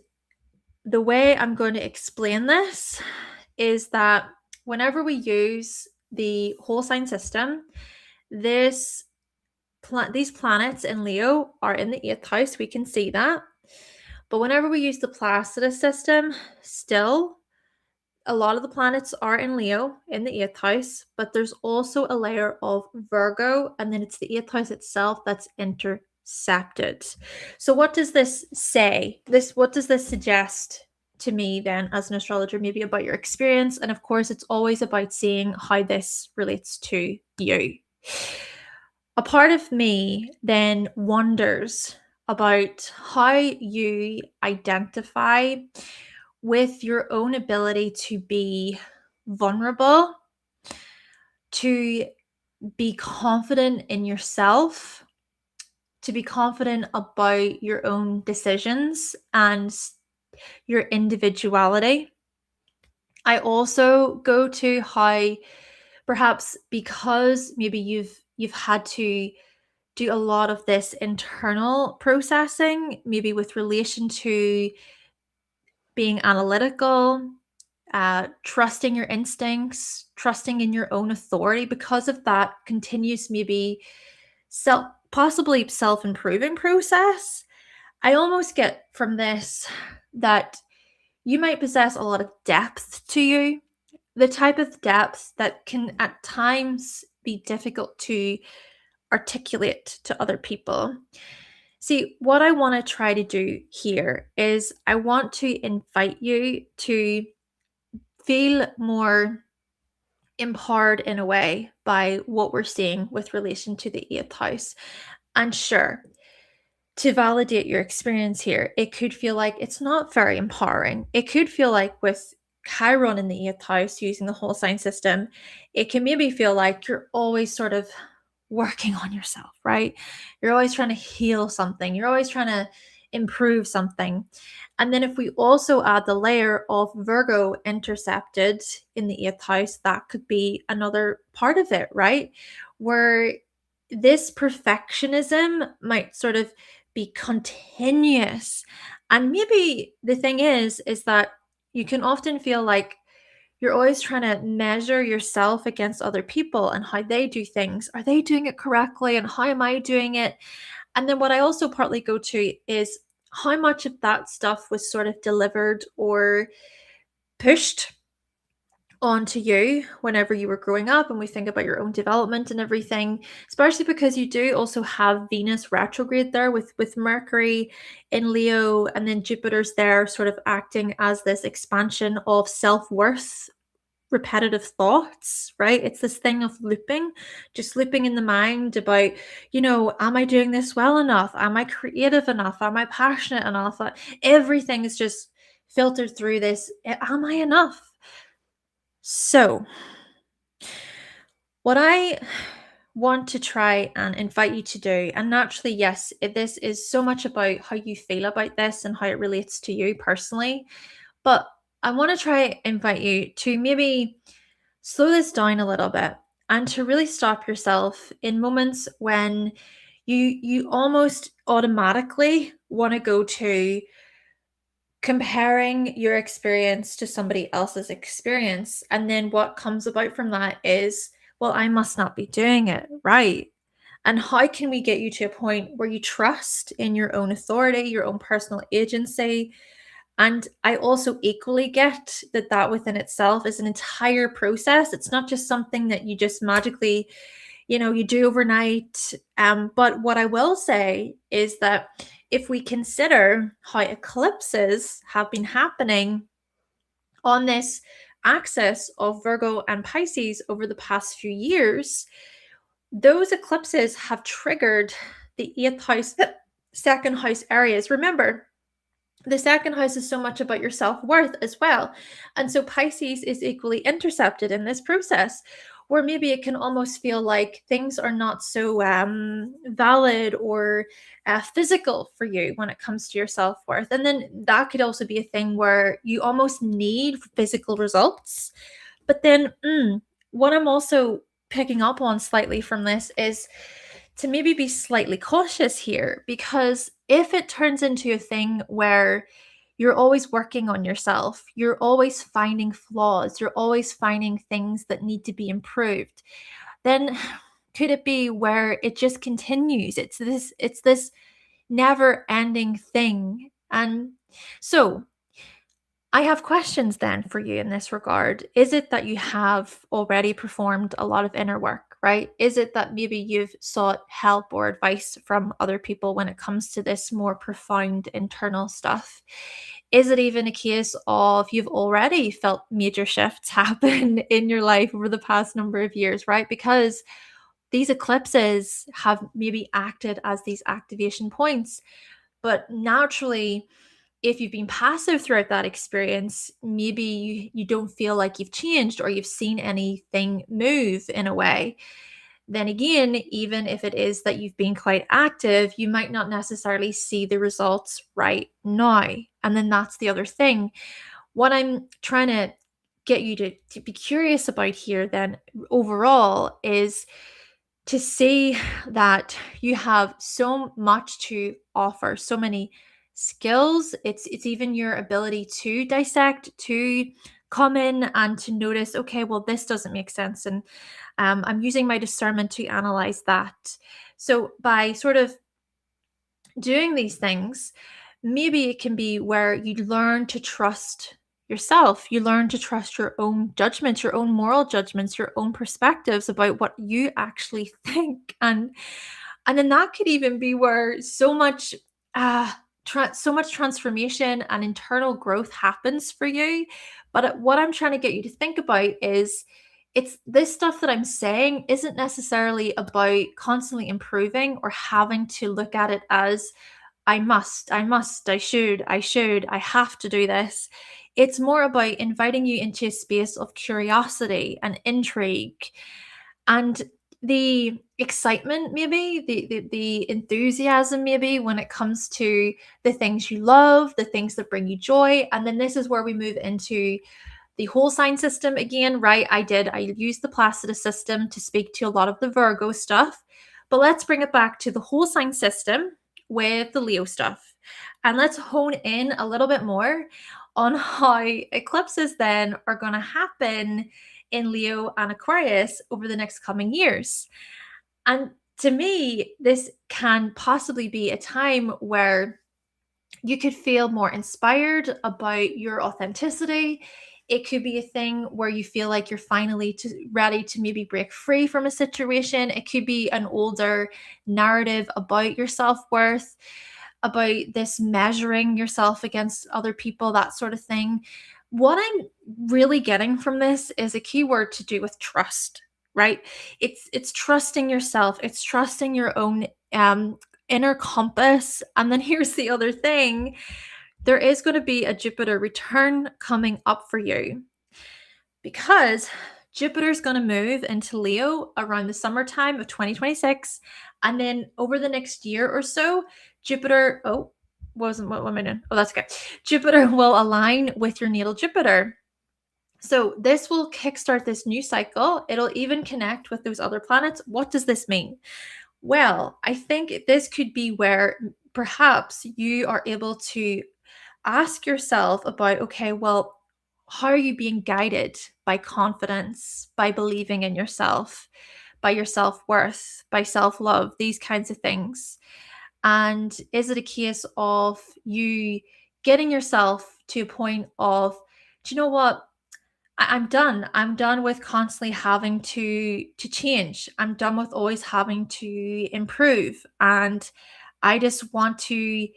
the way I'm going to explain this is that whenever we use the whole sign system, these planets in Leo are in the 8th house. We can see that. But whenever we use the Placidus system, still, a lot of the planets are in Leo in the 8th house, but there's also a layer of Virgo, and then it's the 8th house itself that's intercepted. So what does this say? What does this suggest to me then as an astrologer, maybe about your experience? And of course, it's always about seeing how this relates to you. A part of me then wonders about how you identify with your own ability to be vulnerable, to be confident in yourself, to be confident about your own decisions and your individuality. I also go to how perhaps because maybe you've had to do a lot of this internal processing, maybe with relation to being analytical, trusting your instincts, trusting in your own authority. Because of that continuous, maybe possibly self-improving process, I almost get from this that you might possess a lot of depth to you, the type of depth that can at times be difficult to articulate to other people. See, what I want to try to do here is I want to invite you to feel more empowered in a way by what we're seeing with relation to the 8th house. And sure, to validate your experience here, it could feel like it's not very empowering. It could feel like with Chiron in the 8th house, using the whole sign system, it can maybe feel like you're always sort of working on yourself, right? You're always trying to heal something. You're always trying to improve something. And then if we also add the layer of Virgo intercepted in the 8th house, that could be another part of it, right? Where this perfectionism might sort of be continuous. And maybe the thing is that you can often feel like you're always trying to measure yourself against other people and how they do things. Are they doing it correctly? And how am I doing it? And then what I also partly go to is how much of that stuff was sort of delivered or pushed onto you whenever you were growing up, and we think about your own development and everything, especially because you do also have Venus retrograde there with Mercury in Leo, and then Jupiter's there sort of acting as this expansion of self-worth, repetitive thoughts, right? It's this thing of just looping in the mind about, am I doing this well enough? Am I creative enough? Am I passionate enough? Everything is just filtered through this. Am I enough? So, what I want to try and invite you to do, and naturally, yes, this is so much about how you feel about this and how it relates to you personally, but I want to try invite you to maybe slow this down a little bit and to really stop yourself in moments when you almost automatically want to go to comparing your experience to somebody else's experience. And then what comes about from that is, well, I must not be doing it right. And how can we get you to a point where you trust in your own authority, your own personal agency? And I also equally get that within itself is an entire process. It's not just something that you just magically, you do overnight. But what I will say is that if we consider how eclipses have been happening on this axis of Virgo and Pisces over the past few years, those eclipses have triggered the 8th house, 2nd house areas. Remember, the 2nd house is so much about your self-worth as well. And so Pisces is equally intercepted in this process, where maybe it can almost feel like things are not so valid or physical for you when it comes to your self-worth. And then that could also be a thing where you almost need physical results. But then what I'm also picking up on slightly from this is to maybe be slightly cautious here, because if it turns into a thing where you're always working on yourself, you're always finding flaws, you're always finding things that need to be improved, then could it be where it just continues? It's this never-ending thing. And so I have questions then for you in this regard. Is it that you have already performed a lot of inner work, right? Is it that maybe you've sought help or advice from other people when it comes to this more profound internal stuff? Is it even a case of you've already felt major shifts happen in your life over the past number of years, right? Because these eclipses have maybe acted as these activation points, but naturally, if you've been passive throughout that experience, maybe you don't feel like you've changed or you've seen anything move in a way. Then again, even if it is that you've been quite active, you might not necessarily see the results right now. And then that's the other thing. What I'm trying to get you to be curious about here, then overall, is to see that you have so much to offer, so many skills. It's even your ability to dissect, to come in and to notice, okay, well, this doesn't make sense. And I'm using my discernment to analyze that. So by sort of doing these things, maybe it can be where you learn to trust yourself. You learn to trust your own judgments, your own moral judgments, your own perspectives about what you actually think. And then that could even be where uh so much transformation and internal growth happens for you. But what I'm trying to get you to think about is it's this stuff that I'm saying isn't necessarily about constantly improving or having to look at it as I have to do this. It's more about inviting you into a space of curiosity and intrigue and the excitement, maybe the enthusiasm, maybe when it comes to the things you love, the things that bring you joy. And then this is where we move into the whole sign system again, right? I used the Placidus system to speak to a lot of the Virgo stuff, but let's bring it back to the whole sign system with the Leo stuff. And let's hone in a little bit more on how eclipses then are going to happen in Leo and Aquarius over the next coming years. And to me, this can possibly be a time where you could feel more inspired about your authenticity. It could be a thing where you feel like you're finally ready to maybe break free from a situation. It could be an older narrative about your self worth, about this measuring yourself against other people, that sort of thing. What I'm really getting from this is a key word to do with trust, right? It's trusting yourself, it's trusting your own inner compass. And then here's the other thing. There is going to be a Jupiter return coming up for you because Jupiter's going to move into Leo around the summertime of 2026. And then over the next year or so, Jupiter, what am I doing? Oh, that's okay. Jupiter will align with your natal Jupiter. So this will kickstart this new cycle. It'll even connect with those other planets. What does this mean? Well, I think this could be where perhaps you are able to ask yourself about, okay, well, how are you being guided by confidence, by believing in yourself, by your self worth, by self love, these kinds of things? And is it a case of you getting yourself to a point of, do you know what? I'm done. I'm done with constantly having to change. I'm done with always having to improve. And I just want to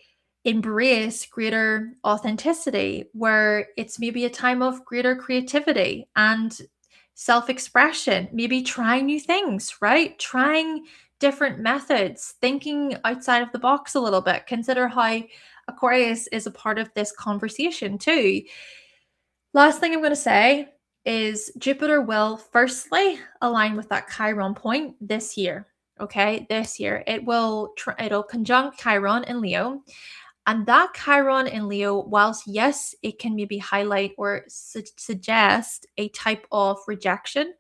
embrace greater authenticity where it's maybe a time of greater creativity and self-expression, maybe trying new things, right? Trying different methods, thinking outside of the box a little bit. Consider how Aquarius is a part of this conversation too. Last thing I'm going to say is Jupiter will firstly align with that Chiron point this year. Okay, this year it'll conjunct Chiron in Leo, and that Chiron in Leo, whilst yes, it can maybe highlight or suggest a type of rejection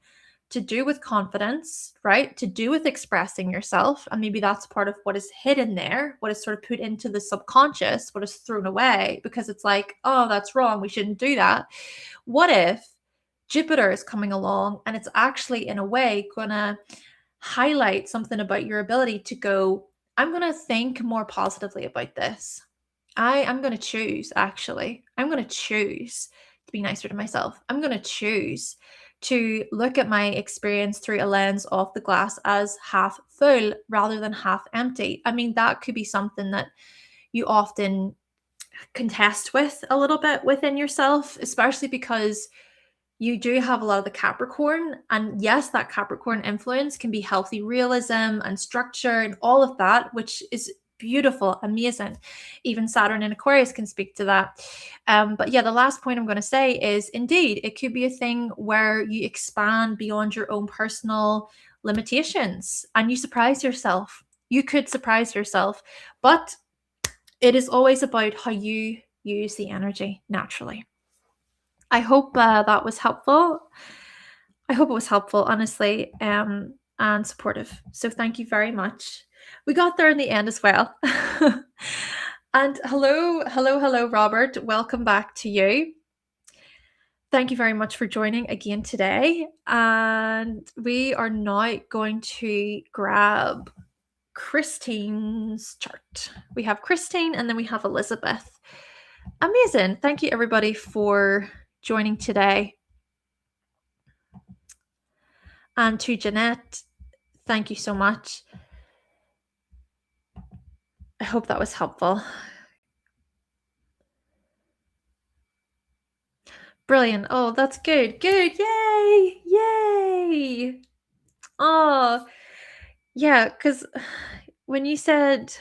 to do with confidence, right? To do with expressing yourself. And maybe that's part of what is hidden there, what is sort of put into the subconscious, what is thrown away because it's like, oh, that's wrong. We shouldn't do that. What if Jupiter is coming along and it's actually, in a way, going to highlight something about your ability to go, I'm going to think more positively about this. I am going to choose, actually. I'm going to choose to be nicer to myself. I'm going to choose to look at my experience through a lens of the glass as half full rather than half empty. I mean, that could be something that you often contest with a little bit within yourself, especially because you do have a lot of the Capricorn. And yes, that Capricorn influence can be healthy realism and structure and all of that, which is beautiful, amazing. Even Saturn in Aquarius can speak to that. But yeah, the last point I'm going to say is indeed, it could be a thing where you expand beyond your own personal limitations and you surprise yourself. You could surprise yourself, but it is always about how you use the energy naturally. I hope that was helpful. I hope it was helpful, honestly, and supportive. So thank you very much. We got there in the end as well. And hello, Robert. Welcome back to you. Thank you very much for joining again today. And we are now going to grab Christine's chart. We have Christine and then we have Elizabeth. Amazing. Thank you, everybody, for joining today. And to Jeanette, thank you so much. I hope that was helpful. Brilliant. Oh, that's good. Good. Yay. Yay. Oh, yeah. Because when you said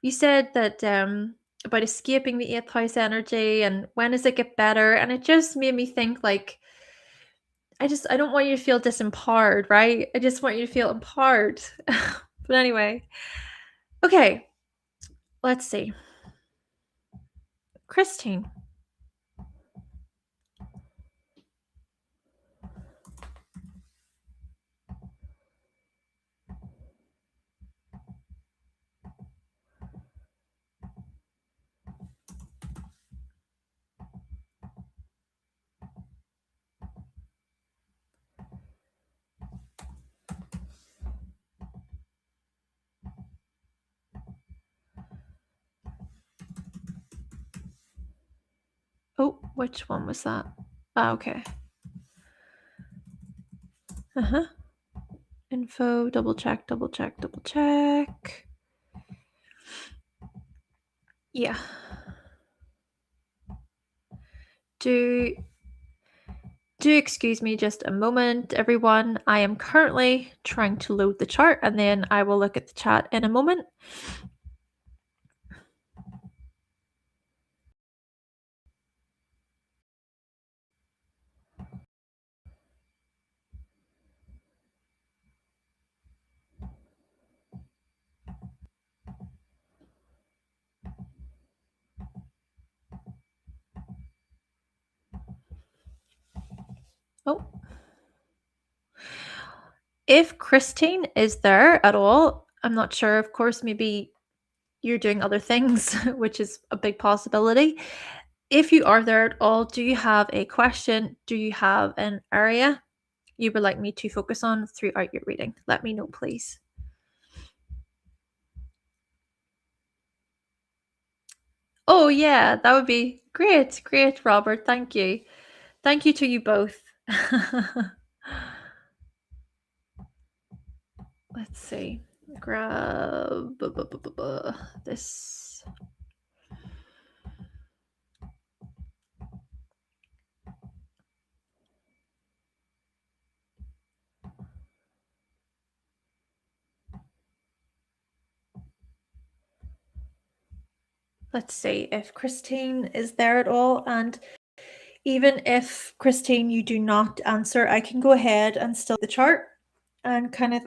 that about escaping the eighth house energy and when does it get better, and it just made me think like I don't want you to feel disempowered, right? I just want you to feel empowered. But anyway, okay. Let's see. Christine. Oh, which one was that? Ah, okay. Uh-huh. Info, double check. Yeah. Do excuse me just a moment, everyone. I am currently trying to load the chart and then I will look at the chat in a moment. Oh. If Christine is there at all, I'm not sure. Of course, maybe you're doing other things, which is a big possibility. If you are there at all, do you have a question? Do you have an area you would like me to focus on throughout your reading? Let me know, please. Oh, yeah, that would be great. Great, Robert. Thank you. Thank you to you both. Let's see. Grab this. Let's see if Christine is there at all. And even if, Christine, you do not answer, I can go ahead and still the chart and kind of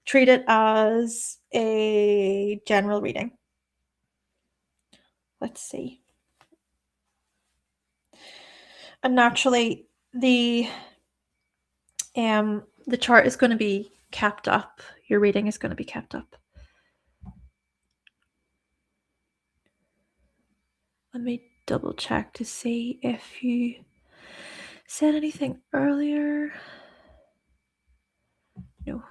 treat it as a general reading. Let's see. And naturally, the chart is going to be kept up. Your reading is going to be kept up. Let me double check to see if you said anything earlier. No.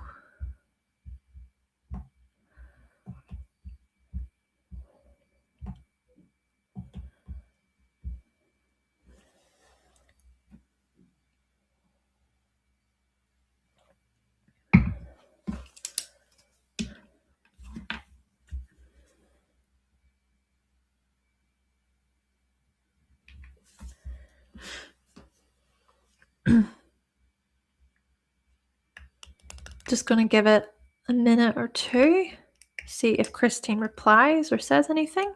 Just going to give it a minute or two, see if Christine replies or says anything.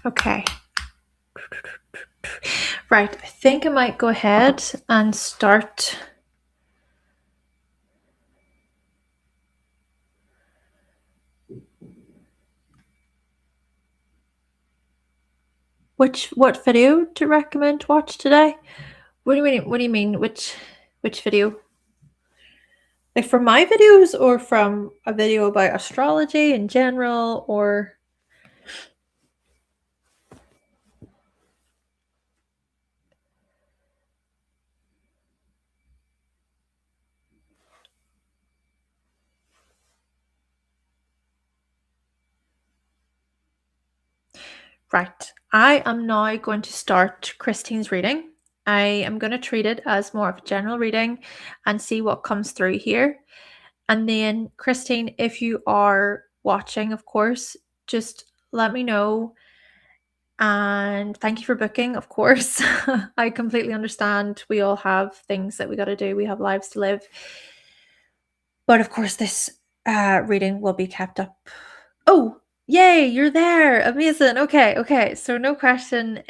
Okay. Right, I think I might go ahead and start. What video to recommend to watch today? What do you mean? Which video? Like from my videos or from a video about astrology in general, or right. I am now going to start Christine's reading. I am going to treat it as more of a general reading and see what comes through here. And then, Christine, if you are watching, of course, just let me know. And thank you for booking, of course. I completely understand. We all have things that we got to do. We have lives to live. But of course, this reading will be kept up. Oh, yay, you're there. Amazing. Okay. So no question.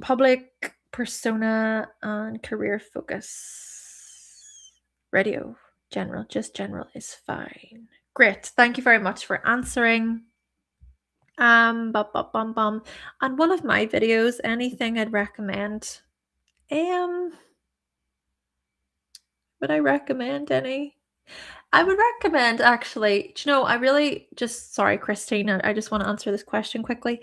Public persona and career focus. Radio. General, just general is fine. Great. Thank you very much for answering. And one of my videos, anything I'd recommend. Would I recommend any? I would recommend actually, I really just, sorry, Christine, I just want to answer this question quickly.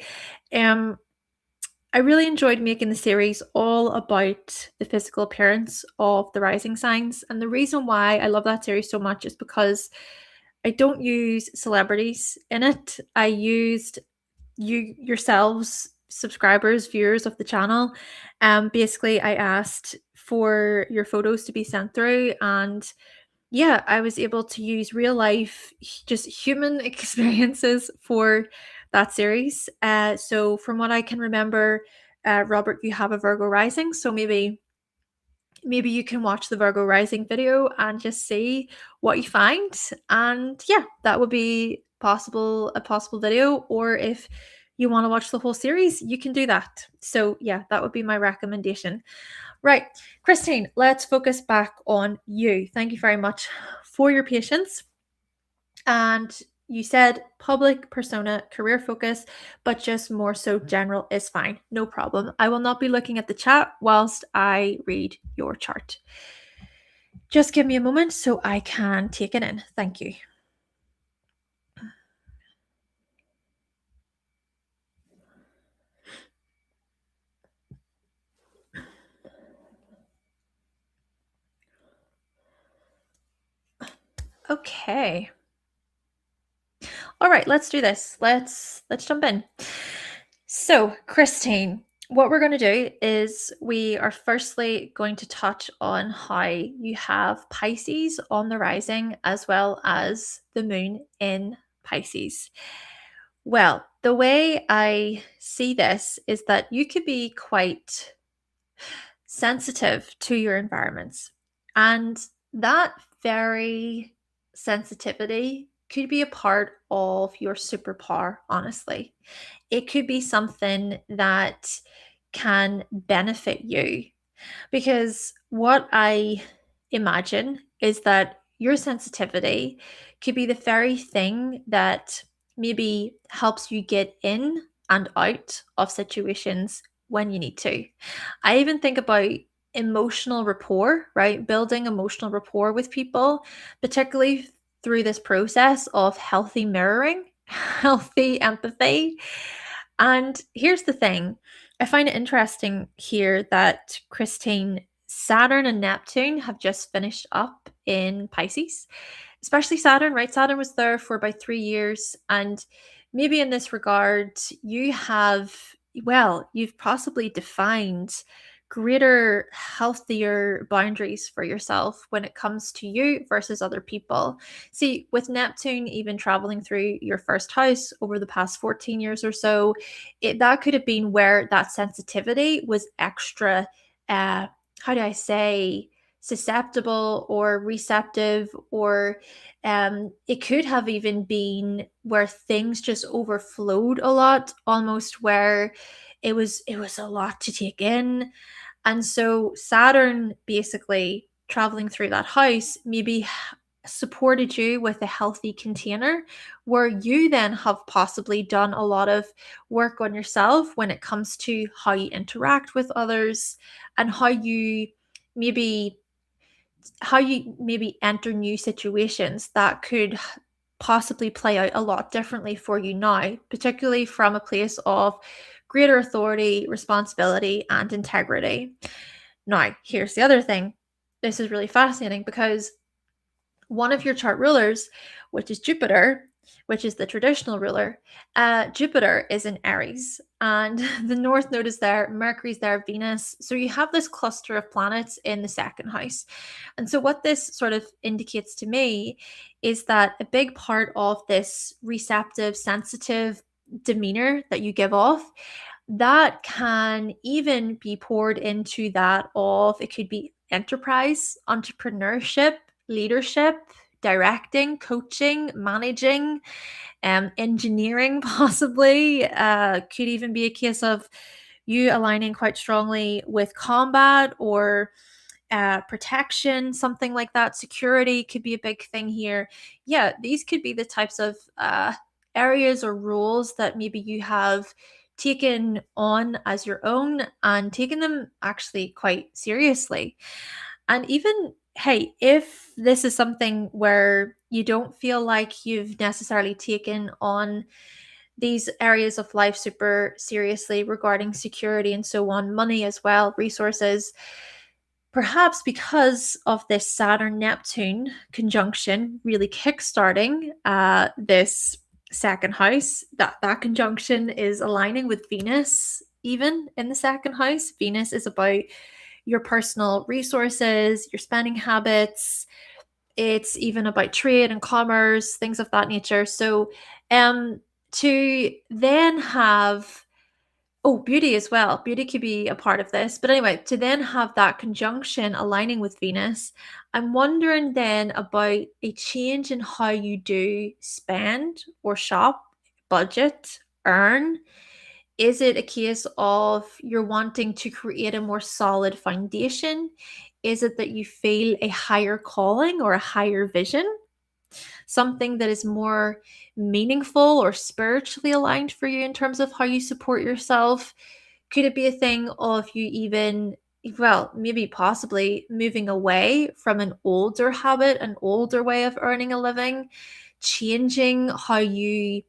I really enjoyed making the series all about the physical appearance of the rising signs. And the reason why I love that series so much is because I don't use celebrities in it. I used you yourselves, subscribers, viewers of the channel. Basically, I asked for your photos to be sent through, and yeah, I was able to use real life, just human experiences for that series. So from what I can remember, Robert, you have a Virgo rising, so maybe you can watch the Virgo rising video and just see what you find. And yeah, that would be a possible video. Or if you want to watch the whole series, you can do that. So yeah, that would be my recommendation. Right, Christine, let's focus back on you. Thank you very much for your patience. And you said public persona, career focus, but just more so general is fine. No problem. I will not be looking at the chat whilst I read your chart. Just give me a moment so I can take it in. Thank you. Okay. All right, let's do this. Let's jump in. So, Christine, what we're going to do is we are firstly going to touch on how you have Pisces on the rising as well as the moon in Pisces. Well, the way I see this is that you could be quite sensitive to your environments, and that very sensitivity could be a part of your superpower, honestly. It could be something that can benefit you, because what I imagine is that your sensitivity could be the very thing that maybe helps you get in and out of situations when you need to. I even think about emotional rapport, right? Building emotional rapport with people, particularly through this process of healthy mirroring, healthy empathy. And here's the thing, I find it interesting here that Christine, Saturn and Neptune have just finished up in Pisces, especially Saturn, right? Saturn was there for about 3 years. And maybe in this regard, you've possibly defined greater, healthier boundaries for yourself when it comes to you versus other people. See, with Neptune even traveling through your first house over the past 14 years or so, that could have been where that sensitivity was extra, how do I say, susceptible or receptive, or it could have even been where things just overflowed a lot, almost where it was a lot to take in. And so Saturn basically traveling through that house maybe supported you with a healthy container where you then have possibly done a lot of work on yourself when it comes to how you interact with others, and maybe how you maybe enter new situations that could possibly play out a lot differently for you now, particularly from a place of greater authority, responsibility, and integrity. Now, here's the other thing. This is really fascinating because one of your chart rulers, which is Jupiter, which is the traditional ruler, Jupiter is in Aries, and the North Node is there, Mercury's there, Venus. So you have this cluster of planets in the second house. And so, what this sort of indicates to me is that a big part of this receptive, sensitive demeanor that you give off, that can even be poured into that of, it could be enterprise, entrepreneurship, leadership, directing, coaching, managing, engineering, possibly. Could even be a case of you aligning quite strongly with combat or protection, something like that. Security could be a big thing here. Yeah, these could be the types of areas or roles that maybe you have taken on as your own and taken them actually quite seriously. And even, hey, if this is something where you don't feel like you've necessarily taken on these areas of life super seriously regarding security and so on, money as well, resources, perhaps because of this Saturn Neptune conjunction really kickstarting this second house, that conjunction is aligning with Venus even in the second house. Venus is about your personal resources, your spending habits. It's even about trade and commerce, things of that nature. So to then have, oh, beauty as well. Beauty could be a part of this. But anyway, to then have that conjunction aligning with Venus, I'm wondering then about a change in how you do spend or shop, budget, earn. Is it a case of you're wanting to create a more solid foundation? Is it that you feel a higher calling or a higher vision? Something that is more meaningful or spiritually aligned for you in terms of how you support yourself? Could it be a thing of you even, well, maybe possibly moving away from an older habit, an older way of earning a living, changing how you,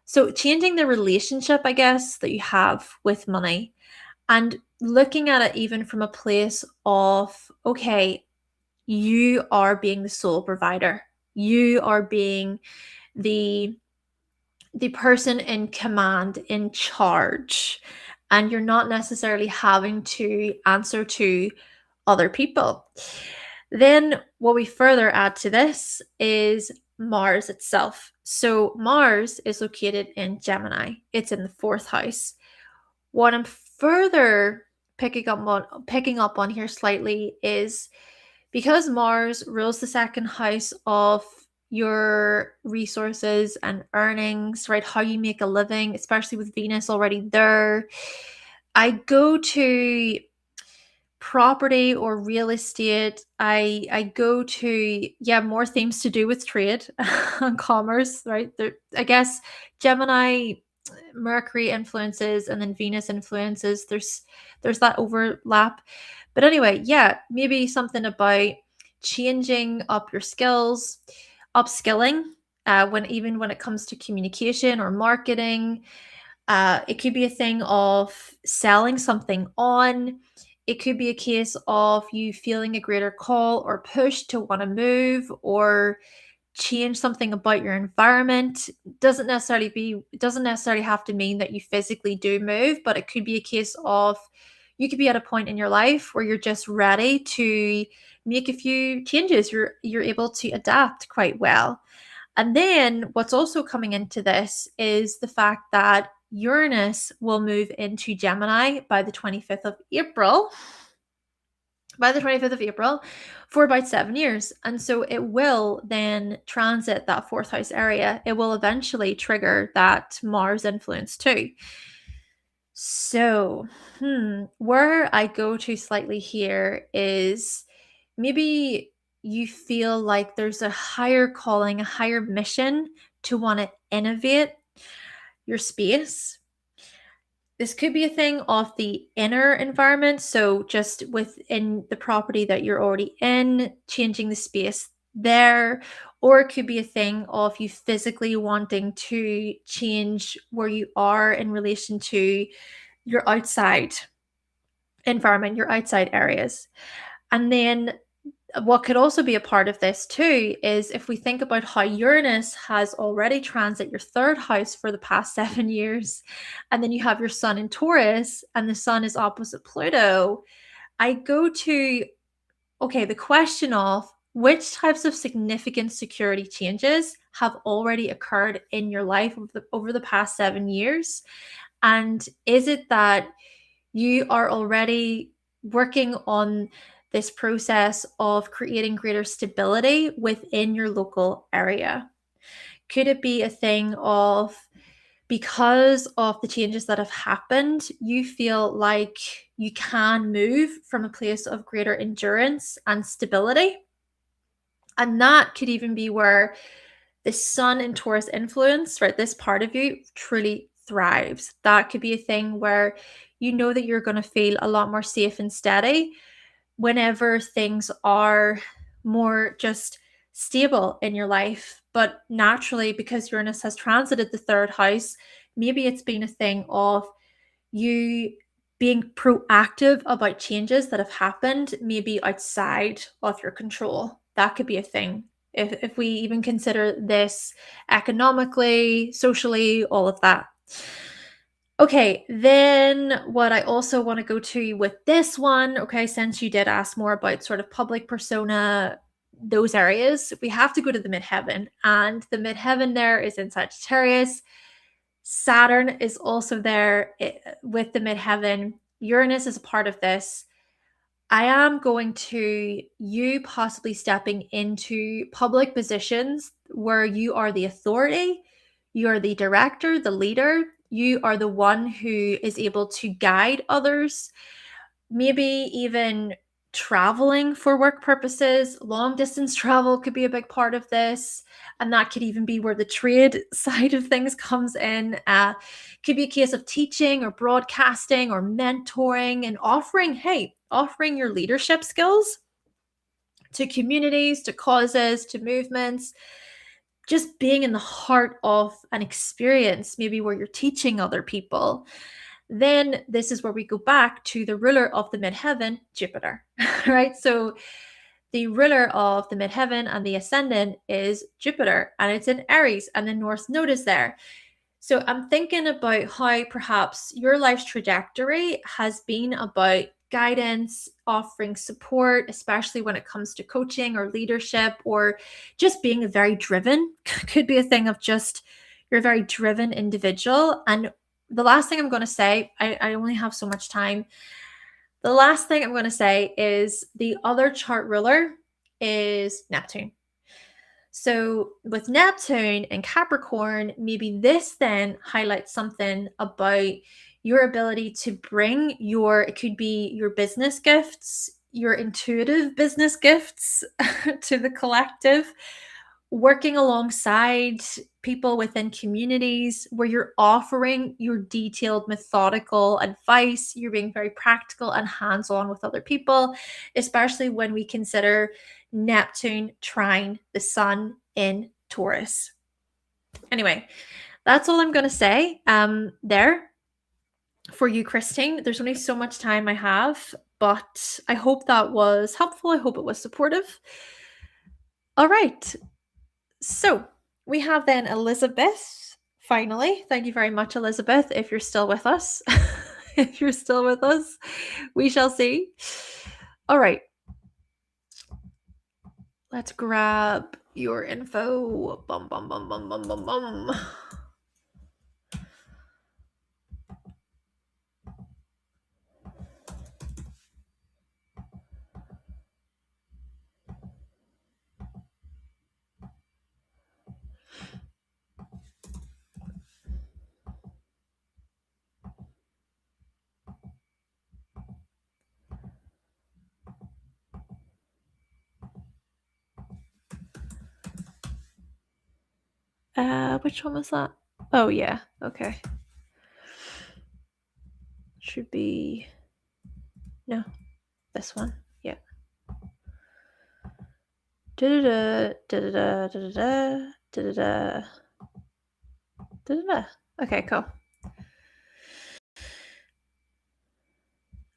so changing the relationship, I guess, that you have with money, and looking at it even from a place of, okay, you are being the sole provider. You are being the person in command, in charge, and you're not necessarily having to answer to other people. Then what we further add to this is Mars itself. So Mars is located in Gemini. It's in the fourth house. What I'm further picking up on here slightly is, because Mars rules the second house of your resources and earnings, right? How you make a living, especially with Venus already there. I go to property or real estate. I go to, yeah, more themes to do with trade and commerce, right? There, I guess Gemini Mercury influences and then Venus influences. There's that overlap. But anyway, yeah, maybe something about changing up your skills, upskilling, when it comes to communication or marketing. It could be a thing of selling something on. It could be a case of you feeling a greater call or push to want to move or change something about your environment. It doesn't necessarily have to mean that you physically do move, but it could be a case of you could be at a point in your life where you're just ready to make a few changes. You're able to adapt quite well. And then what's also coming into this is the fact that Uranus will move into Gemini by the 25th of April. By the 25th of April for about 7 years. And so it will then transit that fourth house area. It will eventually trigger that Mars influence too. So, where I go to slightly here is maybe you feel like there's a higher calling, a higher mission to want to innovate your space. This could be a thing of the inner environment. So, just within the property that you're already in, changing the space there. Or it could be a thing of you physically wanting to change where you are in relation to your outside environment, your outside areas. And then what could also be a part of this too is if we think about how Uranus has already transit your third house for the past 7 years, and then you have your sun in Taurus and the sun is opposite Pluto, I go to, okay, the question of which types of significant security changes have already occurred in your life over the past 7 years? And is it that you are already working on this process of creating greater stability within your local area? Could it be a thing of because of the changes that have happened, you feel like you can move from a place of greater endurance and stability? And that could even be where the sun in Taurus influence, right? This part of you truly thrives. That could be a thing where you know that you're going to feel a lot more safe and steady whenever things are more just stable in your life. But naturally, because Uranus has transited the third house, maybe it's been a thing of you being proactive about changes that have happened, maybe outside of your control. That could be a thing. If we even consider this economically, socially, all of that. Okay, then what I also want to go to with this one, okay, since you did ask more about sort of public persona, those areas, we have to go to the midheaven. And the midheaven there is in Sagittarius. Saturn is also there with the midheaven. Uranus is a part of this. I am going to you possibly stepping into public positions where you are the authority, you are the director, the leader, you are the one who is able to guide others, maybe even traveling for work purposes. Long distance travel could be a big part of this. And that could even be where the trade side of things comes in. Could be a case of teaching or broadcasting or mentoring and offering your leadership skills to communities, to causes, to movements, just being in the heart of an experience, maybe where you're teaching other people. Then this is where we go back to the ruler of the midheaven, Jupiter, right? So the ruler of the midheaven and the ascendant is Jupiter, and it's in Aries, and the North Node is there. So I'm thinking about how perhaps your life's trajectory has been about guidance, offering support, especially when it comes to coaching or leadership, or just being a very driven, could be a thing of just you're a very driven individual. And the last thing I'm going to say, I only have so much time. The last thing I'm going to say is the other chart ruler is Neptune. So with Neptune and Capricorn, maybe this then highlights something about your ability to bring it could be your business gifts, your intuitive business gifts to the collective, working alongside people within communities where you're offering your detailed, methodical advice. You're being very practical and hands on with other people, especially when we consider Neptune trine the sun in Taurus. Anyway, that's all I'm going to say there for you, Christine. There's only so much time I have, but I hope that was helpful. I hope it was supportive. All right. So we have then Elizabeth, finally. Thank you very much, Elizabeth, if you're still with us. If you're still with us, we shall see. All right. Let's grab your info. Bum, bum, bum, bum, bum, bum, bum. Which one was that? Oh, yeah. Okay. Should be... No, this one. Yeah. Da-da-da, da-da-da, da-da-da, da-da-da, da-da-da. Okay, cool.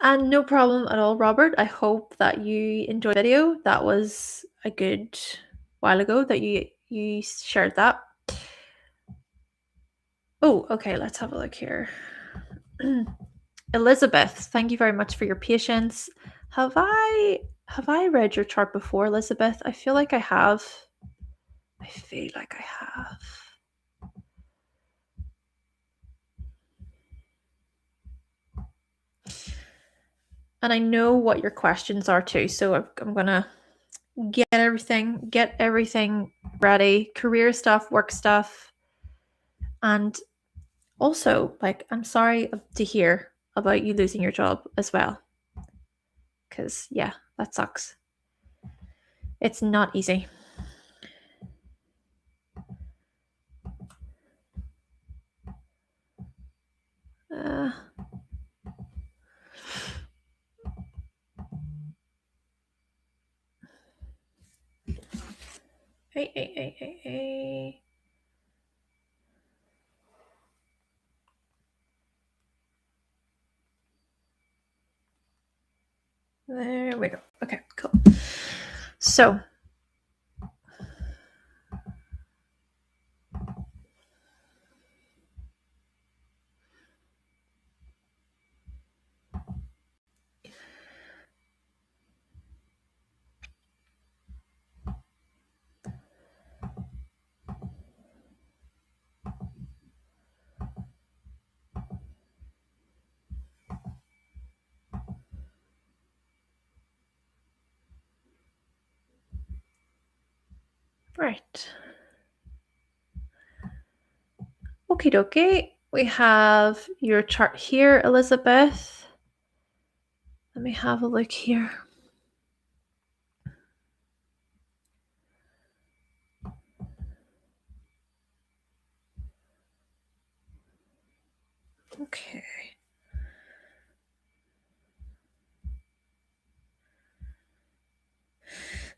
And no problem at all, Robert. I hope that you enjoyed the video. That was a good while ago that you shared that. Oh, okay, let's have a look here. Elizabeth, thank you very much for your patience. Have I read your chart before, Elizabeth? I feel like I have. I feel like I have. And I know what your questions are too, so I'm gonna get everything ready. Career stuff, work stuff, and also, like, I'm sorry to hear about you losing your job as well. Because, yeah, that sucks. It's not easy. Hey. There we go. Okay, cool. So, right. Okie dokie. We have your chart here, Elizabeth. Let me have a look here. Okay.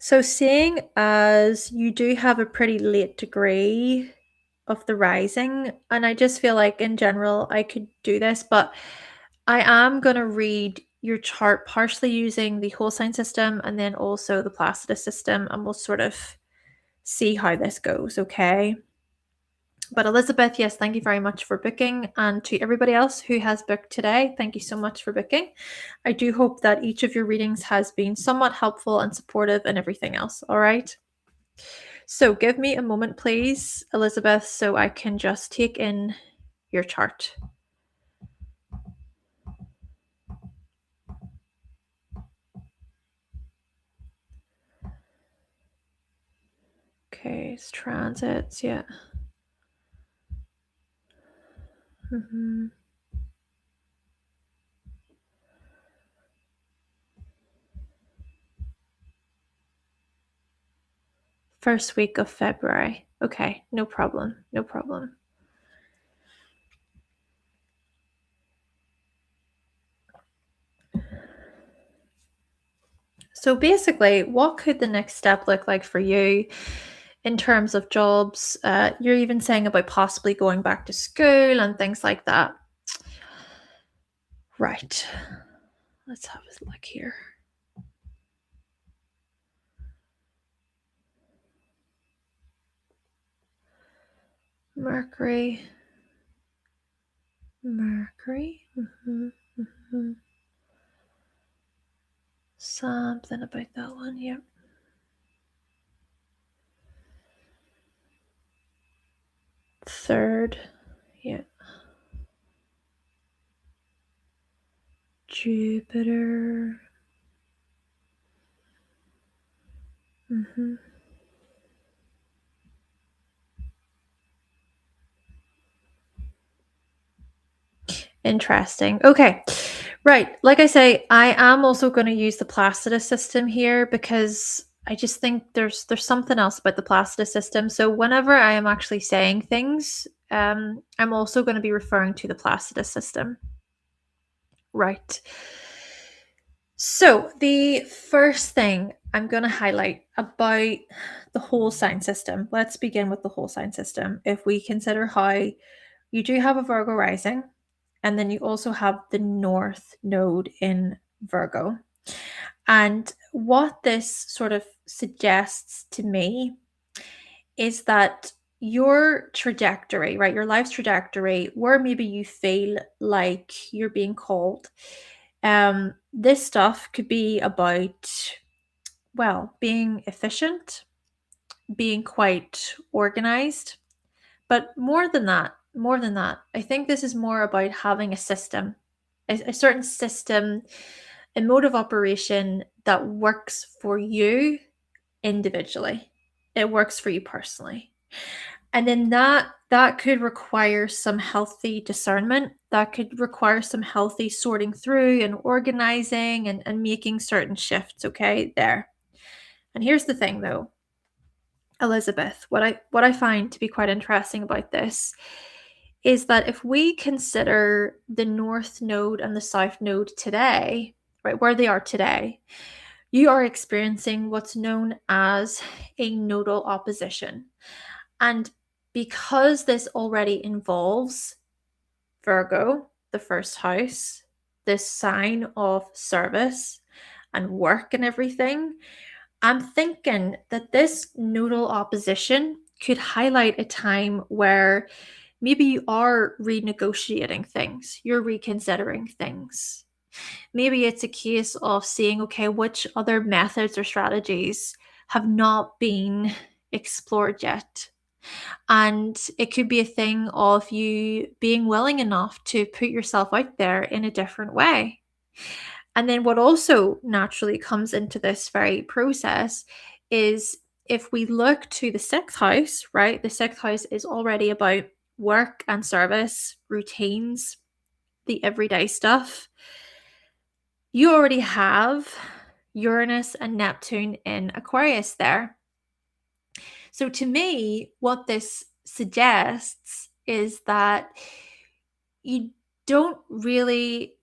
So, seeing as you do have a pretty late degree of the rising, and I just feel like in general I could do this, but I am going to read your chart partially using the whole sign system and then also the Placidus system, and we'll sort of see how this goes, okay? But Elizabeth, yes, thank you very much for booking. And to everybody else who has booked today, thank you so much for booking. I do hope that each of your readings has been somewhat helpful and supportive and everything else. All right. So give me a moment, please, Elizabeth, so I can just take in your chart. Okay, it's transits, yeah. First week of February. Okay, no problem. No problem. So basically, what could the next step look like for you in terms of jobs? You're even saying about possibly going back to school and things like that. Right. Let's have a look here. Mercury. Something about that one, yep. Third, yeah. Jupiter. Interesting. Okay. Right. Like I say, I am also going to use the Placidus system here because I just think there's something else about the Placidus system. So whenever I am actually saying things, I'm also going to be referring to the Placidus system. Right. So the first thing I'm going to highlight about the whole sign system. Let's begin with the whole sign system. If we consider how you do have a Virgo rising, and then you also have the North Node in Virgo. And what this sort of suggests to me is that your trajectory, right, your life's trajectory, where maybe you feel like you're being called, this stuff could be about, well, being efficient, being quite organized, but more than that, I think this is more about having a system, a certain system, a mode of operation that works for you individually. It works for you personally. And then that could require some healthy discernment. That could require some healthy sorting through and organizing and making certain shifts, okay? There. And here's the thing though, Elizabeth, what I find to be quite interesting about this is that if we consider the North Node and the South Node today, right, where they are today, you are experiencing what's known as a nodal opposition. And because this already involves Virgo, the first house, this sign of service and work and everything, I'm thinking that this nodal opposition could highlight a time where maybe you are renegotiating things, you're reconsidering things. Maybe it's a case of seeing, okay, which other methods or strategies have not been explored yet. And it could be a thing of you being willing enough to put yourself out there in a different way. And then what also naturally comes into this very process is if we look to the sixth house, right? The sixth house is already about work and service, routines, the everyday stuff. You already have Uranus and Neptune in Aquarius there. So to me, what this suggests is that you don't really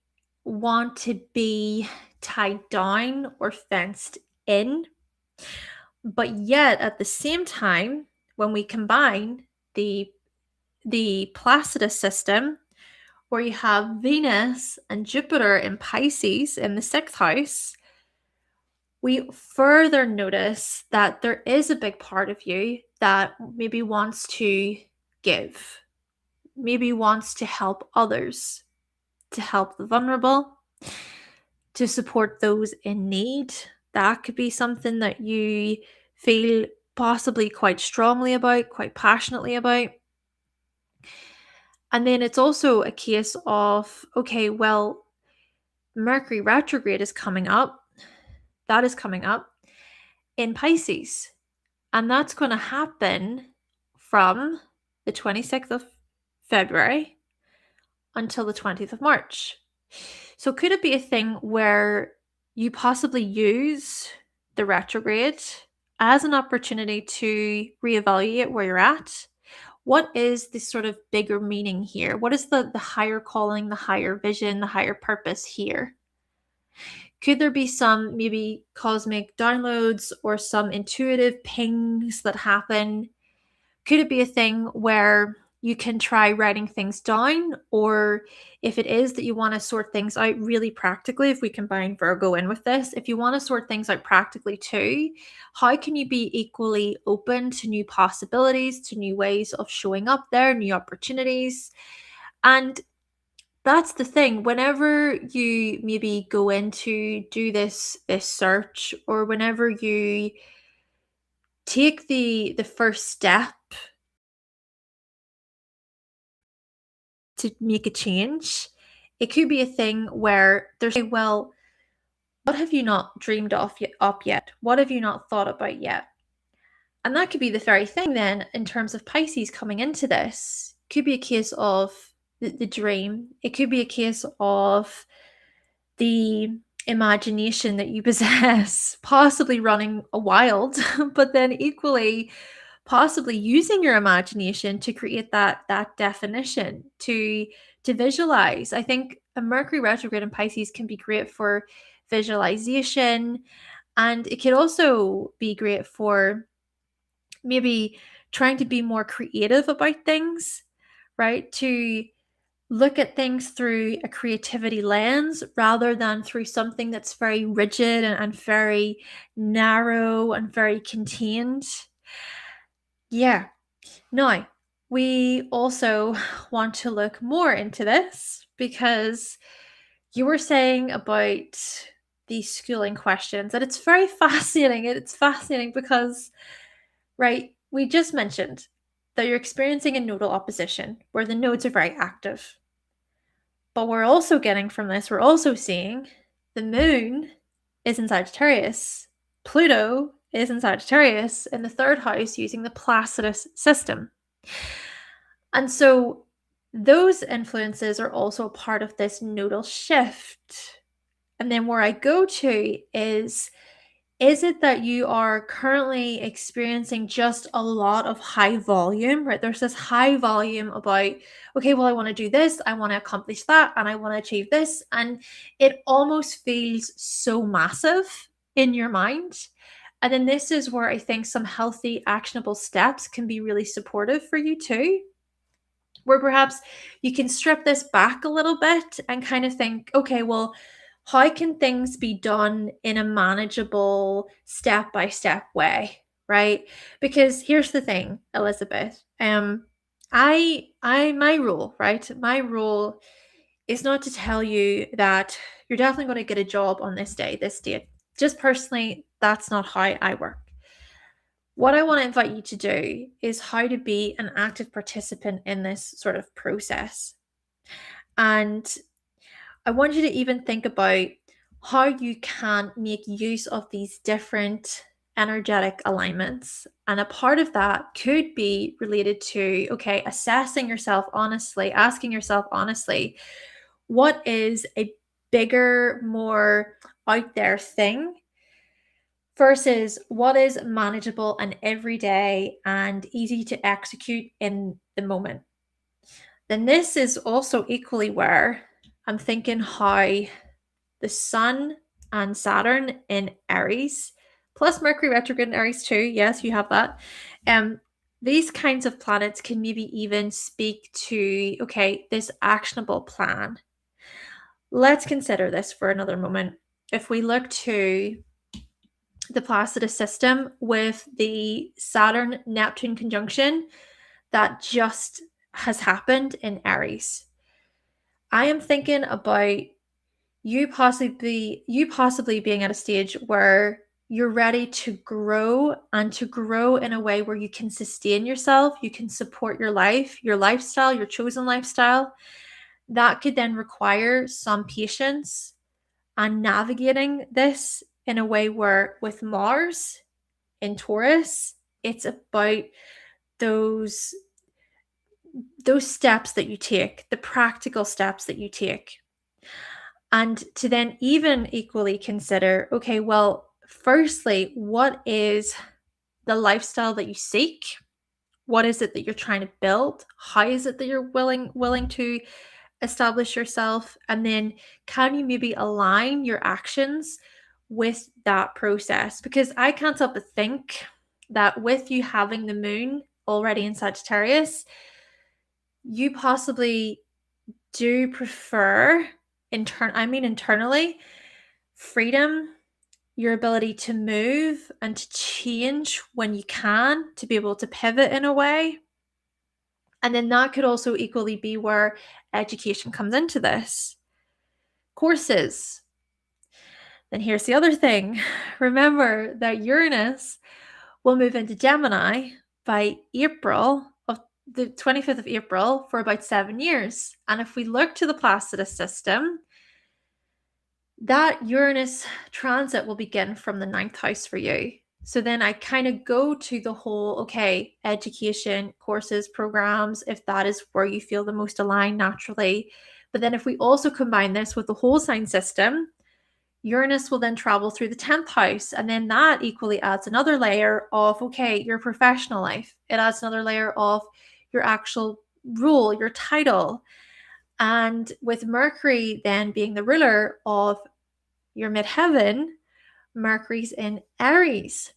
want to be tied down or fenced in. But yet at the same time, when we combine the Placidus system, where you have Venus and Jupiter in Pisces in the sixth house, we further notice that there is a big part of you that maybe wants to give, maybe wants to help others, to help the vulnerable, to support those in need. That could be something that you feel possibly quite strongly about, quite passionately about. And then it's also a case of, okay, well, Mercury retrograde is coming up. That is coming up in Pisces. And that's going to happen from the 26th of February until the 20th of March. So could it be a thing where you possibly use the retrograde as an opportunity to reevaluate where you're at. What is the sort of bigger meaning here? What is the higher calling, the higher vision, the higher purpose here? Could there be some maybe cosmic downloads or some intuitive pings that happen? Could it be a thing where you can try writing things down? Or if it is that you want to sort things out really practically, if we combine Virgo in with this, if you want to sort things out practically too, how can you be equally open to new possibilities, to new ways of showing up there, new opportunities? And that's the thing. Whenever you maybe go into do this search, or whenever you take the first step to make a change, it could be a thing where there's, well, what have you not dreamed up yet? What have you not thought about yet? And that could be the very thing then in terms of Pisces coming into this. Could be a case of the dream. It could be a case of the imagination that you possess, possibly running a wild, but then equally possibly using your imagination to create that definition, to visualize. I think a Mercury retrograde in Pisces can be great for visualization, and it could also be great for maybe trying to be more creative about things, right? To look at things through a creativity lens rather than through something that's very rigid and very narrow and very contained. Yeah. Now, we also want to look more into this because you were saying about these schooling questions, and it's very fascinating. It's fascinating because, right, we just mentioned that you're experiencing a nodal opposition where the nodes are very active. But we're also getting from this, we're also seeing the moon is in Sagittarius. Pluto is in Sagittarius in the third house using the Placidus system. And so those influences are also part of this nodal shift. And then where I go to is it that you are currently experiencing just a lot of high volume, right? There's this high volume about, okay, well, I want to do this, I want to accomplish that, and I want to achieve this. And it almost feels so massive in your mind. And then this is where I think some healthy, actionable steps can be really supportive for you too, where perhaps you can strip this back a little bit and kind of think, okay, well, how can things be done in a manageable step-by-step way, right? Because here's the thing, Elizabeth. My rule, right? My rule is not to tell you that you're definitely going to get a job on this day, this date. Just personally, that's not how I work. What I want to invite you to do is how to be an active participant in this sort of process. And I want you to even think about how you can make use of these different energetic alignments. And a part of that could be related to, okay, assessing yourself honestly, asking yourself honestly, what is a bigger, more out there thing versus what is manageable and everyday and easy to execute in the moment. Then this is also equally where I'm thinking how the Sun and Saturn in Aries, plus Mercury retrograde in Aries too. Yes, you have that. These kinds of planets can maybe even speak to, okay, this actionable plan. Let's consider this for another moment. If we look to the Placidus system with the Saturn Neptune conjunction that just has happened in Aries, I am thinking about you possibly being at a stage where you're ready to grow, and to grow in a way where you can sustain yourself, you can support your life, your lifestyle, your chosen lifestyle. That could then require some patience and navigating this in a way where with Mars in Taurus, it's about those steps that you take, the practical steps that you take. And to then even equally consider, okay, well, firstly, what is the lifestyle that you seek. What is it that you're trying to build? How is it that you're willing to establish yourself? And then can you maybe align your actions with that process? Because I can't help but think that with you having the moon already in Sagittarius, you possibly do prefer internally freedom, your ability to move and to change when you can, to be able to pivot in a way. And then that could also equally be where education comes into this. Courses. Then here's the other thing. Remember that Uranus will move into Gemini by April of the 25th of April for about 7 years. And if we look to the Placidus system, that Uranus transit will begin from the 9th house for you. So then I kind of go to the whole, okay, education, courses, programs, if that is where you feel the most aligned naturally. But then if we also combine this with the whole sign system, Uranus will then travel through the 10th house. And then that equally adds another layer of, okay, your professional life. It adds another layer of your actual role, your title. And with Mercury then being the ruler of your midheaven, Mercury's in Aries.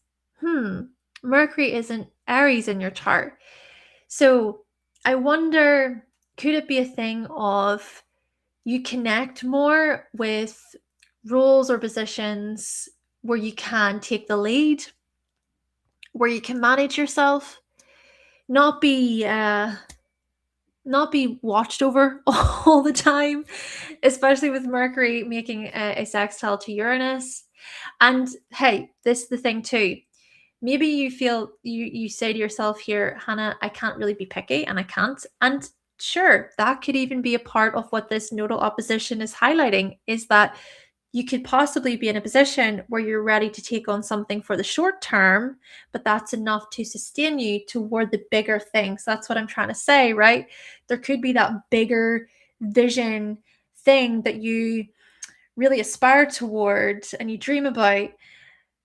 Mercury is in Aries in your chart. So I wonder, could it be a thing of you connect more with roles or positions where you can take the lead, where you can manage yourself, not be watched over all the time, especially with Mercury making a sextile to Uranus. And hey, this is the thing too. Maybe you feel you say to yourself here, Hannah, I can't really be picky, and I can't. And sure, that could even be a part of what this nodal opposition is highlighting, is that you could possibly be in a position where you're ready to take on something for the short term, but that's enough to sustain you toward the bigger things. That's what I'm trying to say, right? There could be that bigger vision thing that you really aspire towards and you dream about,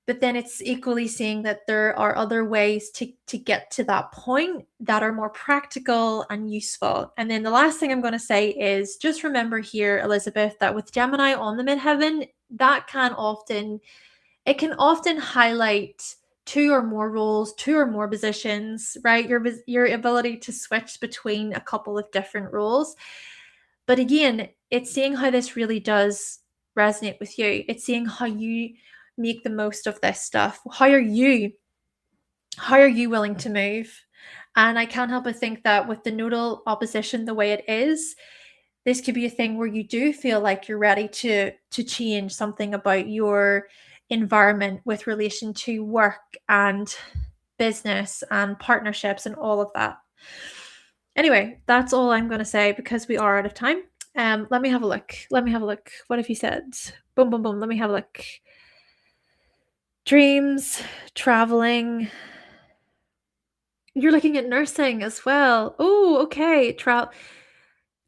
but then it's equally seeing that there are other ways to get to that point that are more practical and useful. And then the last thing I'm going to say is just remember here, Elizabeth, that with Gemini on the midheaven, that can often highlight two or more roles, two or more positions, right? Your ability to switch between a couple of different roles. But again, it's seeing how this really does resonate with you. It's seeing how you make the most of this stuff. How are you willing to move? And I can't help but think that with the nodal opposition the way it is, this could be a thing where you do feel like you're ready to change something about your environment with relation to work and business and partnerships and all of that. Anyway, that's all I'm going to say because we are out of time. Let me have a look. What have you said? Boom, boom, boom. Let me have a look. Dreams, traveling. You're looking at nursing as well. Oh, okay.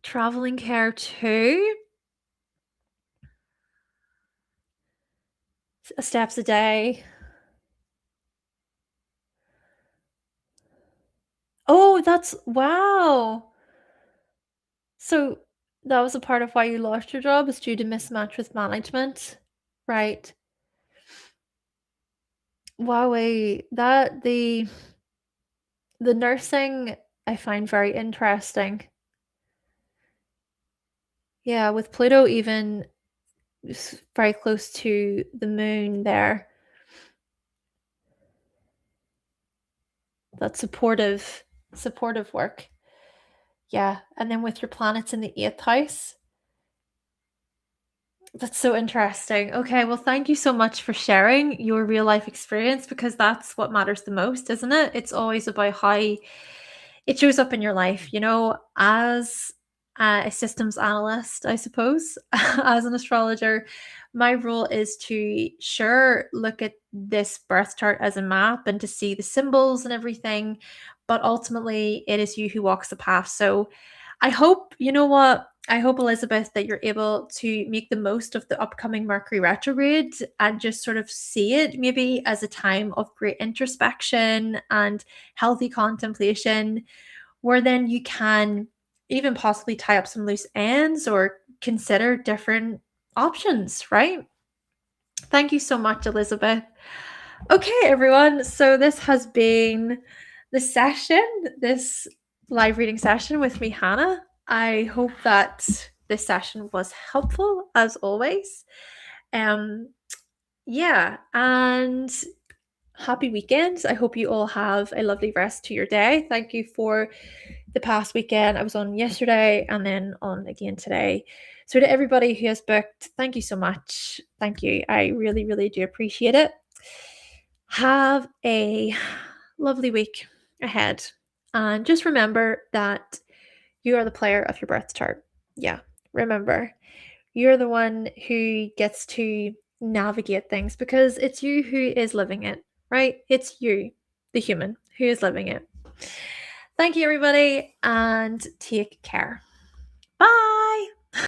Traveling care too. Steps a day. Oh, that's wow. So that was a part of why you lost your job, is due to mismatch with management, right? Wowee, that the nursing I find very interesting. Yeah, with Pluto even very close to the moon there. That supportive work. Yeah, and then with your planets in the 8th house. That's so interesting. Okay, well, thank you so much for sharing your real life experience, because that's what matters the most, isn't it? It's always about how it shows up in your life, as a systems analyst, I suppose, as an astrologer. My role is to sure look at this birth chart as a map and to see the symbols and everything, but ultimately it is you who walks the path. So I hope, you know what, I hope, Elizabeth, that you're able to make the most of the upcoming Mercury retrograde and just sort of see it maybe as a time of great introspection and healthy contemplation, where then you can even possibly tie up some loose ends or consider different options, right? Thank you so much, Elizabeth. Okay, everyone. So this has been the session, this live reading session with me, Hannah. I hope that this session was helpful as always. Yeah, and happy weekend. I hope you all have a lovely rest to your day. Thank you for the past weekend. I was on yesterday and then on again today. So to everybody who has booked, thank you so much. Thank you. I really, really do appreciate it. Have a lovely week ahead. And just remember that you are the player of your birth chart. Yeah, remember, you're the one who gets to navigate things because it's you who is living it, right? It's you, the human, who is living it. Thank you, everybody, and take care.